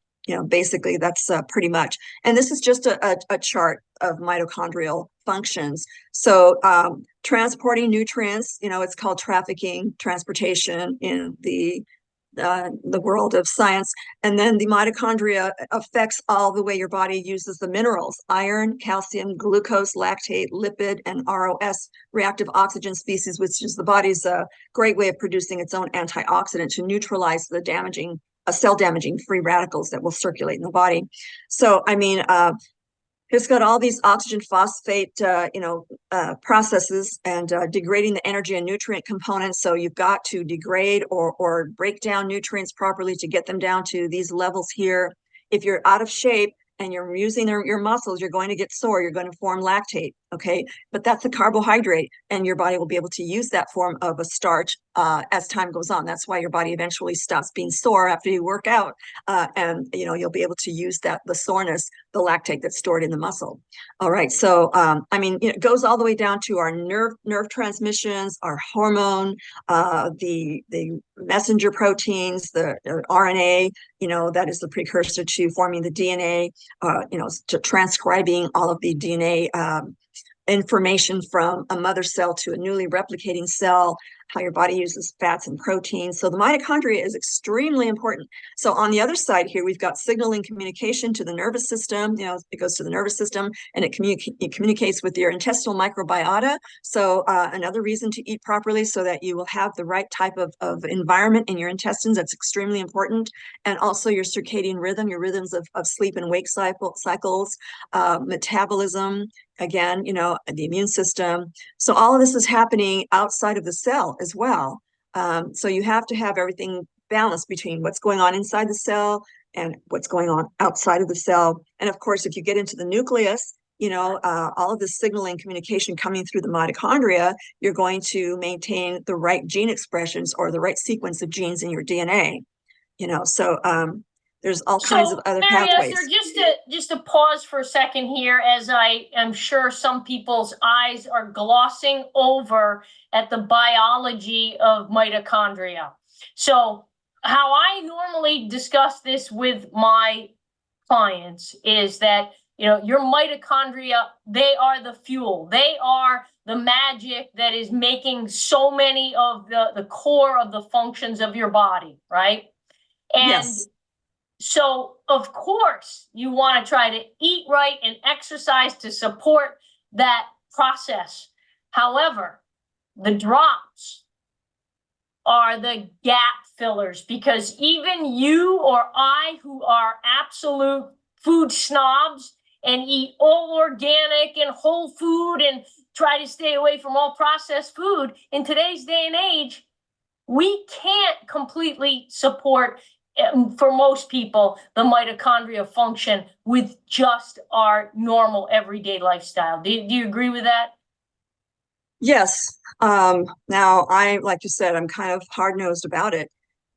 Basically that's pretty much. And this is just a chart of mitochondrial functions. So transporting nutrients, it's called trafficking, transportation in the world of science. And then the mitochondria affects all the way your body uses the minerals: iron, calcium, glucose, lactate, lipid, and ROS, reactive oxygen species, which is the body's great way of producing its own antioxidant to neutralize the cell damaging free radicals that will circulate in the body. So, I mean, it's got all these oxygen phosphate, processes and degrading the energy and nutrient components. So you've got to degrade or break down nutrients properly to get them down to these levels here. If you're out of shape and you're using your muscles, you're going to get sore. You're going to form lactate. Okay, but that's a carbohydrate, and your body will be able to use that form of a starch as time goes on. That's why your body eventually stops being sore after you work out, and you'll be able to use the soreness, the lactate that's stored in the muscle. All right, so I mean, it goes all the way down to our nerve transmissions, our hormone, the messenger proteins, the RNA. That is the precursor to forming the DNA. To transcribing all of the DNA information from a mother cell to a newly replicating cell, how your body uses fats and proteins. So the mitochondria is extremely important. So on the other side here, we've got signaling communication to the nervous system. It goes to the nervous system and it communicates with your intestinal microbiota. So another reason to eat properly, so that you will have the right type of environment in your intestines. That's extremely important. And also your circadian rhythm, your rhythms of sleep and wake cycles, metabolism, again, the immune system. So all of this is happening outside of the cell as well. So you have to have everything balanced between what's going on inside the cell and what's going on outside of the cell. And of course, if you get into the nucleus, all of this signaling communication coming through the mitochondria, you're going to maintain the right gene expressions or the right sequence of genes in your DNA. So there's all kinds of other Mary pathways. Esther, just to pause for a second here, as I am sure some people's eyes are glossing over at the biology of mitochondria. So how I normally discuss this with my clients is that, your mitochondria, they are the fuel. They are the magic that is making so many of the core of the functions of your body, right? And yes. So, of course, you want to try to eat right and exercise to support that process. However, the drops are the gap fillers, because even you or I, who are absolute food snobs and eat all organic and whole food and try to stay away from all processed food, in today's day and age, we can't completely support, for most people, the mitochondria function with just our normal everyday lifestyle. Do you agree with that? Yes. Now, like you said, I'm kind of hard-nosed about it.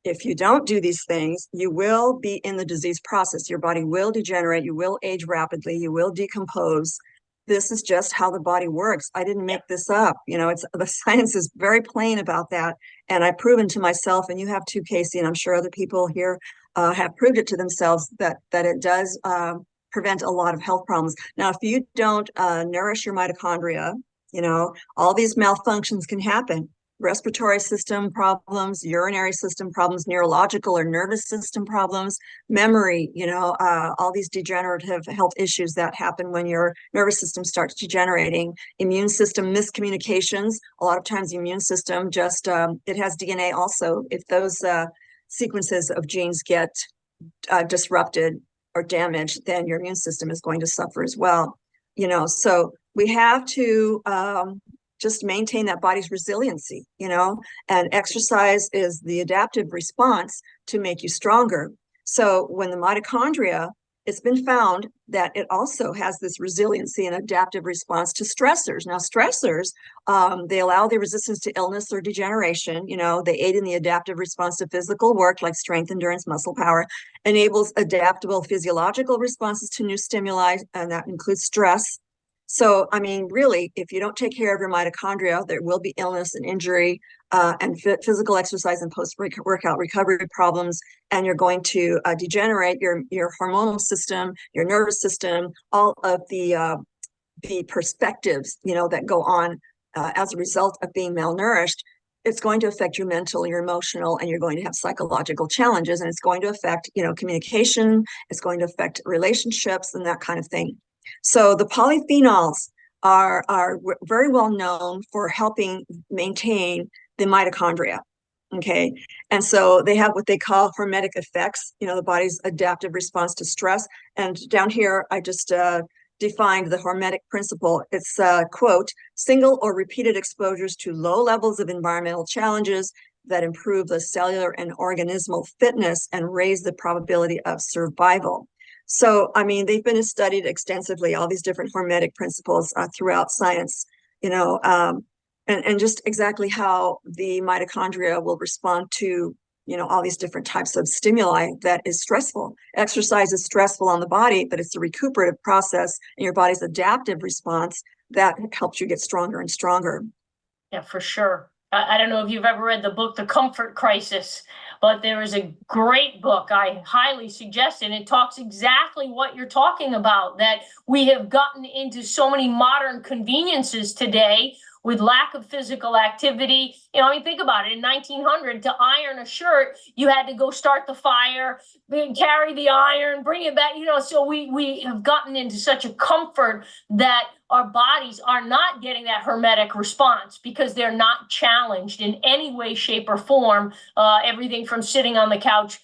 If you don't do these things, you will be in the disease process. Your body will degenerate. You will age rapidly. You will decompose. This is just how the body works. I didn't make this up. The science is very plain about that. And I've proven to myself, and you have too, Casey, and I'm sure other people here have proved it to themselves, that it does prevent a lot of health problems. Now, if you don't nourish your mitochondria, all these malfunctions can happen. Respiratory system problems, urinary system problems, neurological or nervous system problems, memory, all these degenerative health issues that happen when your nervous system starts degenerating. Immune system miscommunications. A lot of times the immune system just, it has DNA also. If those sequences of genes get disrupted or damaged, then your immune system is going to suffer as well. So we have to just maintain that body's resiliency, and exercise is the adaptive response to make you stronger. So when the mitochondria it's been found that it also has this resiliency and adaptive response to stressors. Now, stressors, they allow the resistance to illness or degeneration. They aid in the adaptive response to physical work like strength, endurance, muscle power, enables adaptable physiological responses to new stimuli, and that includes stress. So, I mean, really, if you don't take care of your mitochondria, there will be illness and injury, and physical exercise and post-workout recovery problems, and you're going to degenerate your hormonal system, your nervous system, all of the perspectives, that go on as a result of being malnourished. It's going to affect your mental, your emotional, and you're going to have psychological challenges, and it's going to affect, communication. It's going to affect relationships and that kind of thing. So the polyphenols are very well known for helping maintain the mitochondria. Okay. And so they have what they call hormetic effects, the body's adaptive response to stress. And down here, I just defined the hormetic principle. It's quote, single or repeated exposures to low levels of environmental challenges that improve the cellular and organismal fitness and raise the probability of survival. So, I mean, they've been studied extensively, all these different hormetic principles throughout science, and just exactly how the mitochondria will respond to, all these different types of stimuli that is stressful. Exercise is stressful on the body, but it's a recuperative process in your body's adaptive response that helps you get stronger and stronger. Yeah, for sure. I don't know if you've ever read the book, The Comfort Crisis, but there is a great book I highly suggest, and it talks exactly what you're talking about, that we have gotten into so many modern conveniences today with lack of physical activity. I mean, think about it. In 1900, to iron a shirt, you had to go start the fire, carry the iron, bring it back. So we have gotten into such a comfort that our bodies are not getting that hermetic response because they're not challenged in any way, shape, or form. Everything from sitting on the couch,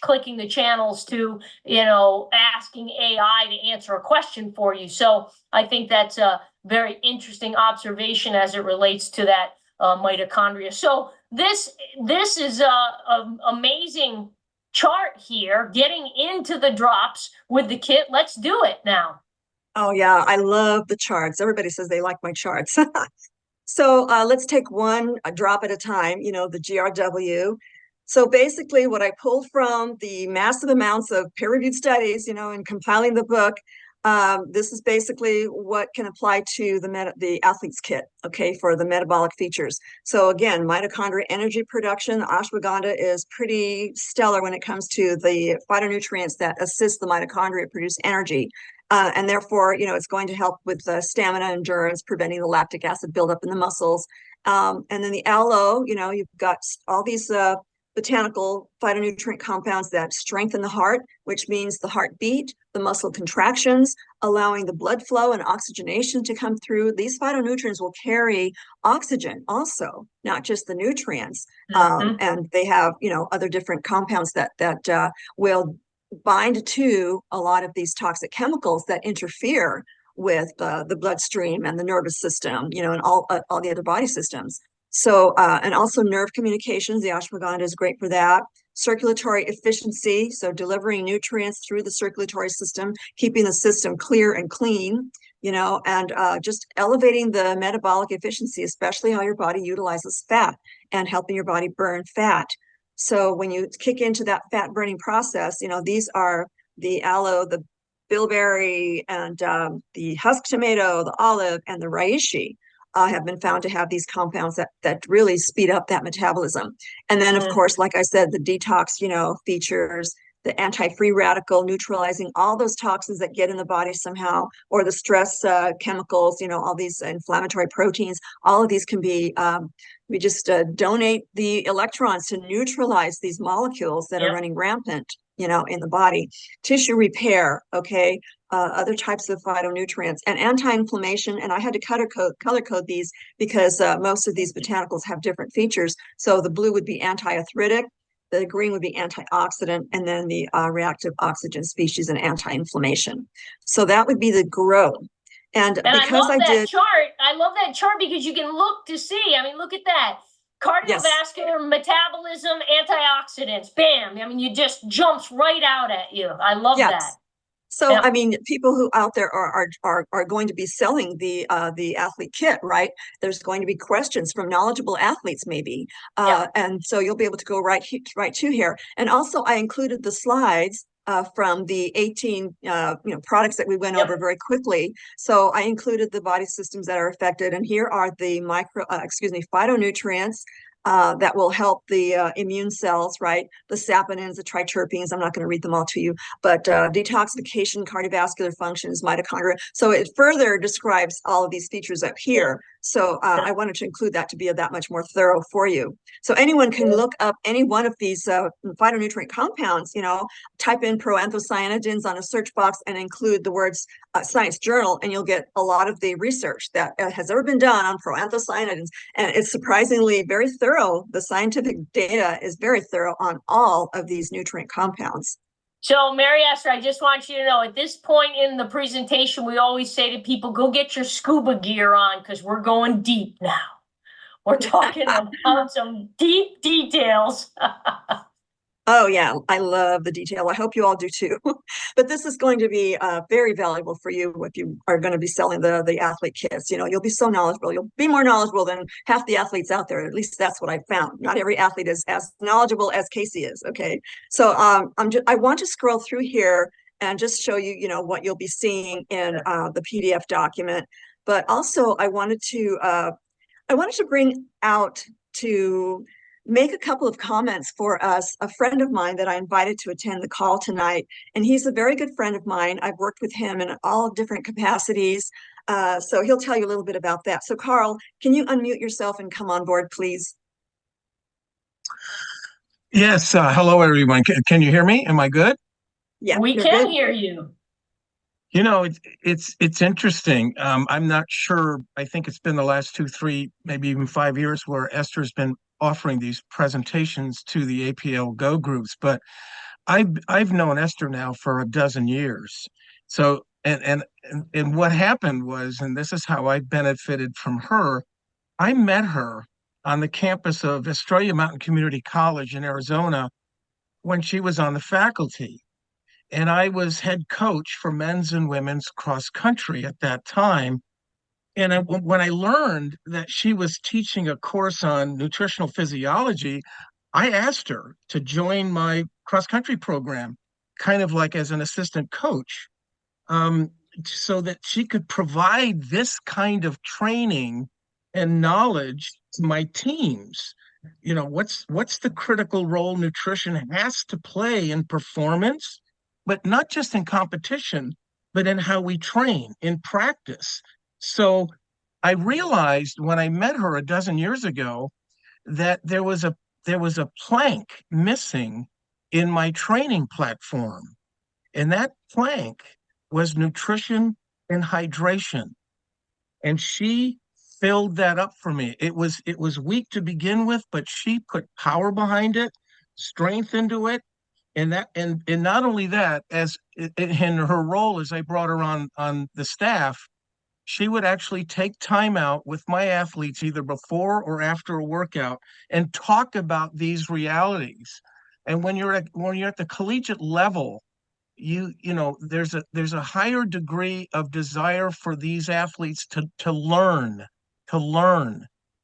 clicking the channels, to asking AI to answer a question for you. So I think that's a very interesting observation as it relates to that mitochondria. So this is a amazing chart here, getting into the drops with the kit. Let's do it now. Oh yeah, I love the charts. Everybody says they like my charts. So let's take one drop at a time, the GRW. So basically what I pulled from the massive amounts of peer-reviewed studies, in compiling the book, this is basically what can apply to the athlete's kit, okay, for the metabolic features. So again, mitochondria energy production, ashwagandha is pretty stellar when it comes to the phytonutrients that assist the mitochondria produce energy. And therefore, it's going to help with stamina, endurance, preventing the lactic acid buildup in the muscles. And then the aloe, you've got all these botanical phytonutrient compounds that strengthen the heart, which means the heartbeat, the muscle contractions, allowing the blood flow and oxygenation to come through. These phytonutrients will carry oxygen also, not just the nutrients. And they have, other different compounds that will bind to a lot of these toxic chemicals that interfere with the bloodstream and the nervous system, and all the other body systems. So, and also nerve communications, the ashwagandha is great for that. Circulatory efficiency, so delivering nutrients through the circulatory system, keeping the system clear and clean, and just elevating the metabolic efficiency, especially how your body utilizes fat and helping your body burn fat. So when you kick into that fat burning process, these are the aloe, the bilberry, and the husk tomato, the olive, and the reishi have been found to have these compounds that really speed up that metabolism. And then, of course, like I said, the detox, features, the anti-free radical, neutralizing all those toxins that get in the body somehow, or the stress chemicals, all these inflammatory proteins. All of these can be, we just donate the electrons to neutralize these molecules that are running rampant, in the body. Tissue repair, okay, other types of phytonutrients, and anti-inflammation. And I had to color code these because most of these botanicals have different features. So the blue would be anti-arthritic, the green would be antioxidant, and then the reactive oxygen species and anti-inflammation. So that would be the grow. And because I love that chart because you can look to see. I mean, look at that. Cardiovascular, metabolism, antioxidants, bam. I mean, you just jumps right out at you. I love that. So, Yeah. I mean, people who out there are going to be selling the athlete kit, right? There's going to be questions from knowledgeable athletes, maybe, Yeah. and so you'll be able to go right to here. And also, I included the slides from the 18 products that we went over Yep. very quickly. So I included the body systems that are affected, and here are the phytonutrients that will help the immune cells, right? The saponins, the triterpenes. I'm not going to read them all to you, but detoxification, cardiovascular functions, mitochondria. So it further describes all of these features up here. So I wanted to include that to be that much more thorough for you. So anyone can look up any one of these phytonutrient compounds, type in proanthocyanidins on a search box and include the words Science Journal, and you'll get a lot of the research that has ever been done on proanthocyanidins. And it's surprisingly very thorough. The scientific data is very thorough on all of these nutrient compounds. So, Mary Esther, I just want you to know, at this point in the presentation, we always say to people, go get your scuba gear on because we're going deep now. We're talking about some deep details. Oh, yeah, I love the detail. I hope you all do too. But this is going to be very valuable for you if you are going to be selling the athlete kits. You'll be so knowledgeable. You'll be more knowledgeable than half the athletes out there. At least that's what I found. Not every athlete is as knowledgeable as Casey is. Okay, so I want to scroll through here and just show you, what you'll be seeing in the PDF document. But also, I wanted to bring out to make a couple of comments for us, a friend of mine that I invited to attend the call tonight. And he's a very good friend of mine. I've worked with him in all different capacities. So he'll tell you a little bit about that. So Carl, can you unmute yourself and come on board, please? Yes. Hello, everyone. Can you hear me? Am I good? Yeah, We you're can good. hear you. It's interesting. I'm not sure. I think it's been the last 2, 3, maybe even 5 years where Esther's been offering these presentations to the APLGO groups. But I've known Esther now for a dozen years. So and what happened was, and this is how I benefited from her. I met her on the campus of Estrella Mountain Community College in Arizona when she was on the faculty. And I was head coach for men's and women's cross country at that time. And when I learned that she was teaching a course on nutritional physiology, I asked her to join my cross country program, kind of like as an assistant coach, um, so that she could provide this kind of training and knowledge to my teams. What's the critical role nutrition has to play in performance, but not just in competition, but in how we train in practice. So I realized when I met her a dozen years ago that there was a plank missing in my training platform. And that plank was nutrition and hydration. And she filled that up for me. It was weak to begin with, but she put power behind it, strength into it. And not only that, as in her role as I brought her on the staff, she would actually take time out with my athletes either before or after a workout and talk about these realities. And when you're at the collegiate level, there's a higher degree of desire for these athletes to learn.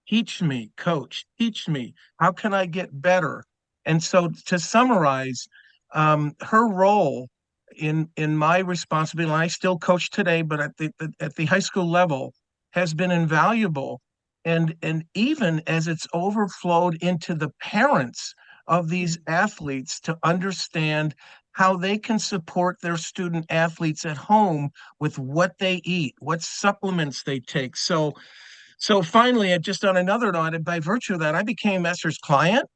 Teach me, coach, teach me. How can I get better? And so to summarize, her role in my responsibility, and I still coach today, but at the high school level, has been invaluable. And even as it's overflowed into the parents of these athletes to understand how they can support their student athletes at home with what they eat, what supplements they take. So finally, just on another note, by virtue of that, I became Esther's client,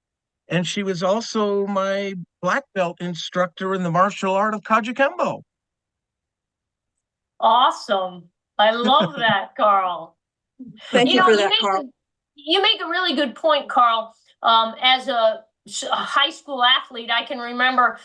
and she was also my black belt instructor in the martial art of Kajikembo. Awesome. I love that, Carl. Thank You you know, for you that, make Carl. a, you make a really good point, Carl. As a high school athlete, I can remember,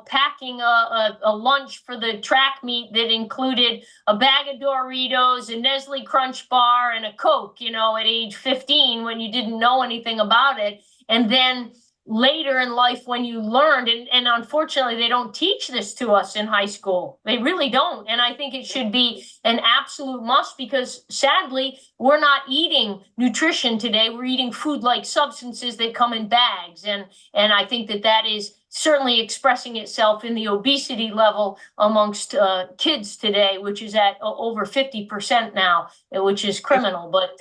packing a lunch for the track meet that included a bag of Doritos, a Nestle Crunch bar, and a Coke, at age 15 when you didn't know anything about it. And then later in life when you learned, and unfortunately they don't teach this to us in high school. They really don't. And I think it should be an absolute must, because sadly we're not eating nutrition today. We're eating food-like substances that come in bags, and I think that is certainly expressing itself in the obesity level amongst kids today, which is at over 50% now, which is criminal. But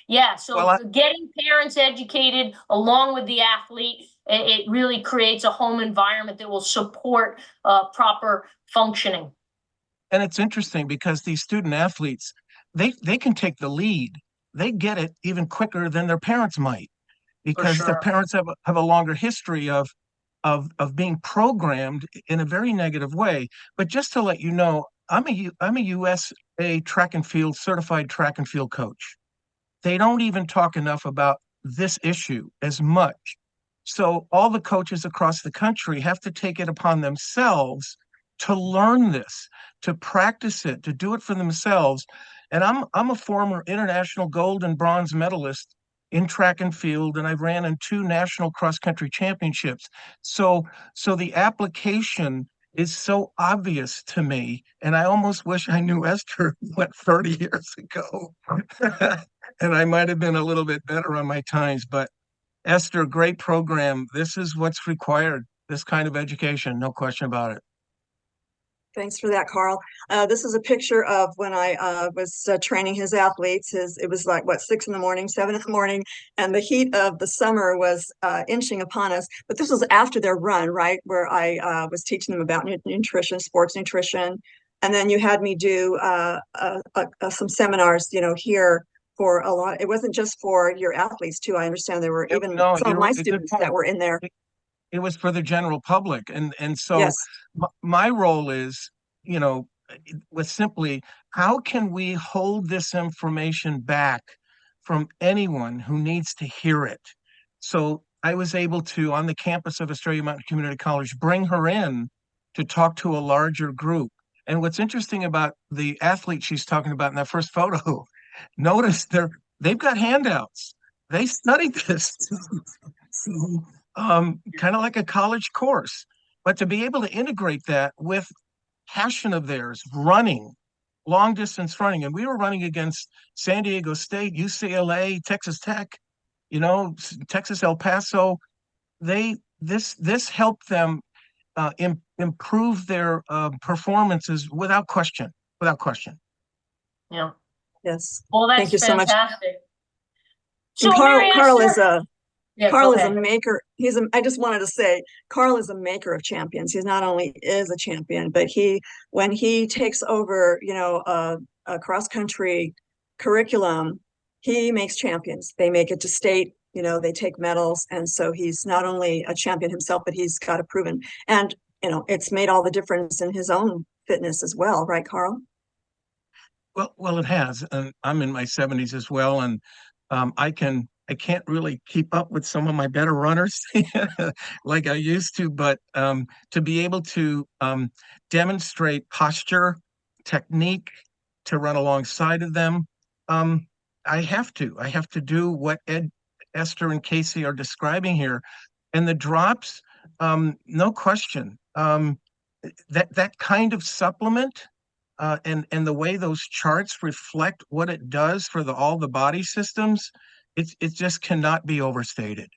yeah, so Well, getting parents educated along with the athlete, it really creates a home environment that will support proper functioning. and it's interesting because these student athletes, they can take the lead. They get it even quicker than their parents might, For because their sure. parents have a longer history of being programmed in a very negative way. But just to let you know, I'm a USA track and field certified track and field coach. They don't even talk enough about this issue as much. So all the coaches across the country have to take it upon themselves to learn this, to practice it, to do it for themselves. And I'm a former international gold and bronze medalist in track and field, and I ran in 2 national cross country championships. So the application is so obvious to me, and I almost wish I knew Esther went 30 years ago. And I might have been a little bit better on my times, but Esther, great program. This is what's required, this kind of education, no question about it. Thanks for that, Carl. This is a picture of when I was training his athletes. It was like, what, 6 in the morning, 7 in the morning, and the heat of the summer was inching upon us. But this was after their run, right, where I was teaching them about nutrition, sports nutrition. And then you had me do some seminars, here for a lot. It wasn't just for your athletes, too. I understand there were even No, some of my students that were in there. it was for the general public. And so Yes. my role is, you know, with simply, how can we hold this information back from anyone who needs to hear it? So I was able to, on the campus of Australia Mountain Community College, bring her in to talk to a larger group. And what's interesting about the athlete she's talking about in that first photo, notice they've got handouts. They studied this. Kind of like a college course, but to be able to integrate that with passion of theirs, running, long distance running. And we were running against San Diego State, UCLA, Texas Tech, Texas El Paso. This helped them improve their performances without question, without question. Yeah. Yes. Well, Thank that's you so much. fantastic. And So, Mary Carl is Esther, a yeah, Carl go is a ahead. maker. I just wanted to say, Carl is a maker of champions. He not only is a champion, but when he takes over, a cross-country curriculum, he makes champions. They make it to state, they take medals. And so he's not only a champion himself, but he's got a proven, and, it's made all the difference in his own fitness as well. Right, Carl? Well, it has. And I'm in my 70s as well, and I can't really keep up with some of my better runners like I used to, but to be able to demonstrate posture, technique, to run alongside of them, um, I have to. I have to do what Esther and Casey are describing here, and the drops, no question. That kind of supplement and the way those charts reflect what it does for all the body systems, it just cannot be overstated.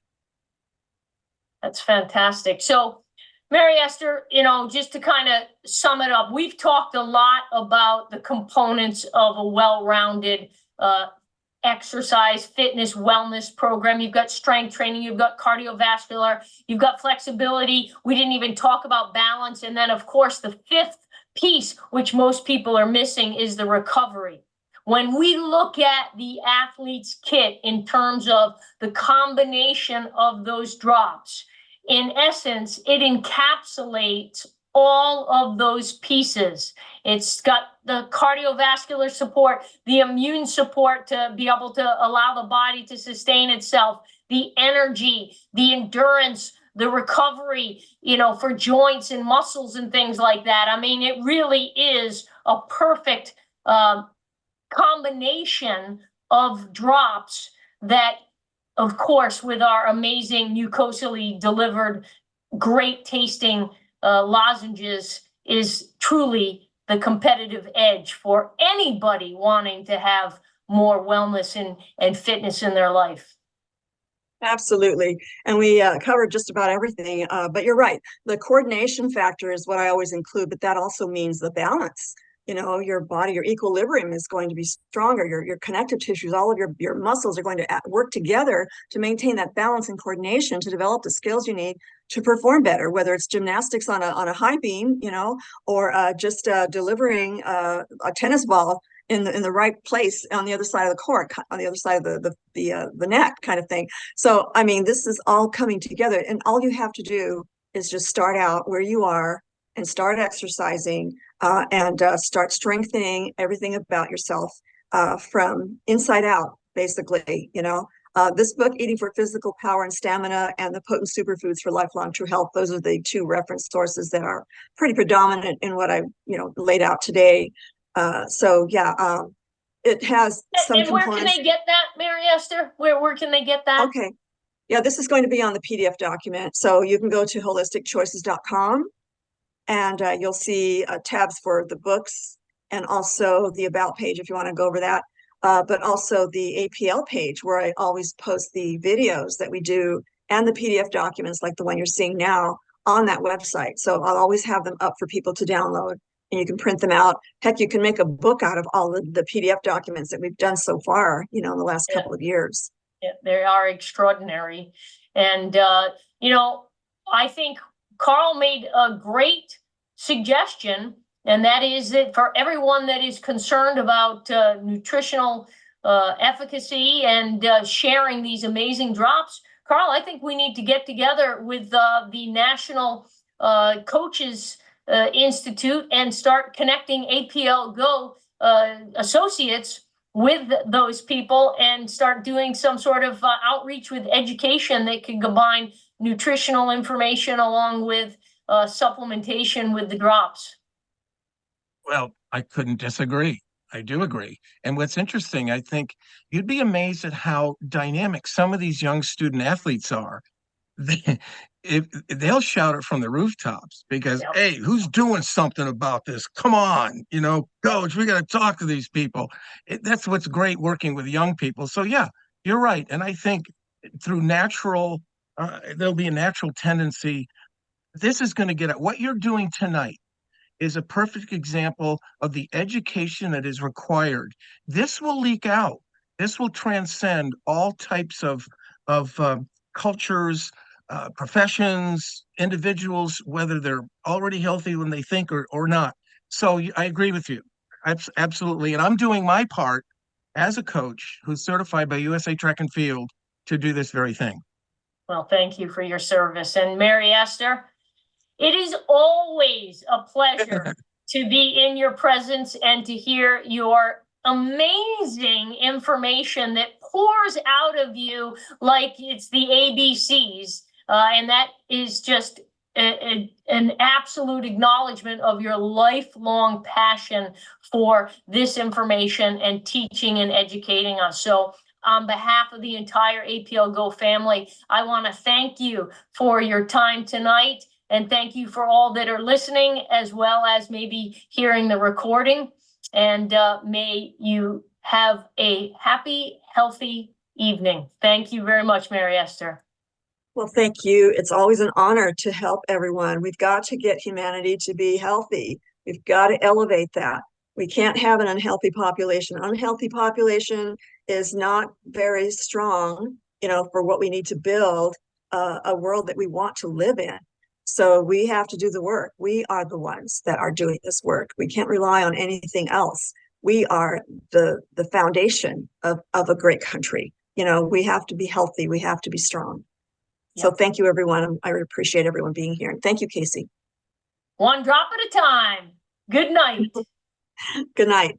That's fantastic. So, Mary Esther, just to kind of sum it up, we've talked a lot about the components of a well-rounded exercise, fitness, wellness program. You've got strength training, you've got cardiovascular, you've got flexibility. We didn't even talk about balance. And then, of course, the fifth piece, which most people are missing, is the recovery. When we look at the athlete's kit in terms of the combination of those drops, in essence, it encapsulates all of those pieces. It's got the cardiovascular support, the immune support to be able to allow the body to sustain itself, the energy, the endurance, the recovery, for joints and muscles and things like that. I mean, it really is a perfect combination of drops that of course, with our amazing mucosally delivered, great tasting lozenges is truly the competitive edge for anybody wanting to have more wellness and fitness in their life. Absolutely. And we covered just about everything. But you're right. The coordination factor is what I always include, but that also means the balance. You know, your body, your equilibrium is going to be stronger. Your connective tissues, all of your muscles are going to work together to maintain that balance and coordination to develop the skills you need to perform better, whether it's gymnastics on a high beam, you know, or just delivering a tennis ball in the right place on the other side of the court, on the other side of the net, kind of thing. So, I mean, this is all coming together, and all you have to do is just start out where you are and start exercising and start strengthening everything about yourself from inside out, basically. You know, this book, Eating for Physical Power and Stamina, and The Potent Superfoods for Lifelong True Health, those are the two reference sources that are pretty predominant in what I, laid out today. So yeah, it has some And where components. can they get that, Mary Esther? Where can they get that? Okay. Yeah, this is going to be on the PDF document. So you can go to holisticchoices.com and you'll see tabs for the books and also the About page if you want to go over that. But also the APL page where I always post the videos that we do and the PDF documents like the one you're seeing now on that website. So I'll always have them up for people to download and you can print them out. Heck, you can make a book out of all of the PDF documents that we've done so far, in the last couple of years. Yeah, they are extraordinary. And, I think Carl made a great suggestion, and that is that for everyone that is concerned about nutritional efficacy and sharing these amazing drops, Carl, I think we need to get together with the National Coaches Institute and start connecting APLGO associates with those people and start doing some sort of outreach with education that can combine nutritional information along with supplementation with the drops. Well, I couldn't disagree. I do agree. And what's interesting, I think you'd be amazed at how dynamic some of these young student athletes are. They'll shout it from the rooftops because, Yep. Hey, who's doing something about this? Come on, coach, we got to talk to these people. That's what's great working with young people. So yeah, you're right. And I think through there'll be a natural tendency. This is going to get at what you're doing tonight is a perfect example of the education that is required. This will leak out. This will transcend all types of cultures, professions, individuals, whether they're already healthy when they think or not. So I agree with you. Absolutely. And I'm doing my part as a coach who's certified by USA Track and Field to do this very thing. Well, thank you for your service. And Mary Esther, it is always a pleasure to be in your presence and to hear your amazing information that pours out of you like it's the ABCs. And that is just an absolute acknowledgement of your lifelong passion for this information and teaching and educating us. So on behalf of the entire APLGO family, I want to thank you for your time tonight. And thank you for all that are listening, as well as maybe hearing the recording. And may you have a happy, healthy evening. Thank you very much, Mary Esther. Well, thank you. It's always an honor to help everyone. We've got to get humanity to be healthy. We've got to elevate that. We can't have an unhealthy population. Unhealthy population is not very strong, for what we need to build a world that we want to live in. So we have to do the work. We are the ones that are doing this work. We can't rely on anything else. We are the foundation of a great country. We have to be healthy. We have to be strong. So thank you, everyone. I appreciate everyone being here. And thank you, Casey. One drop at a time. Good night. Good night.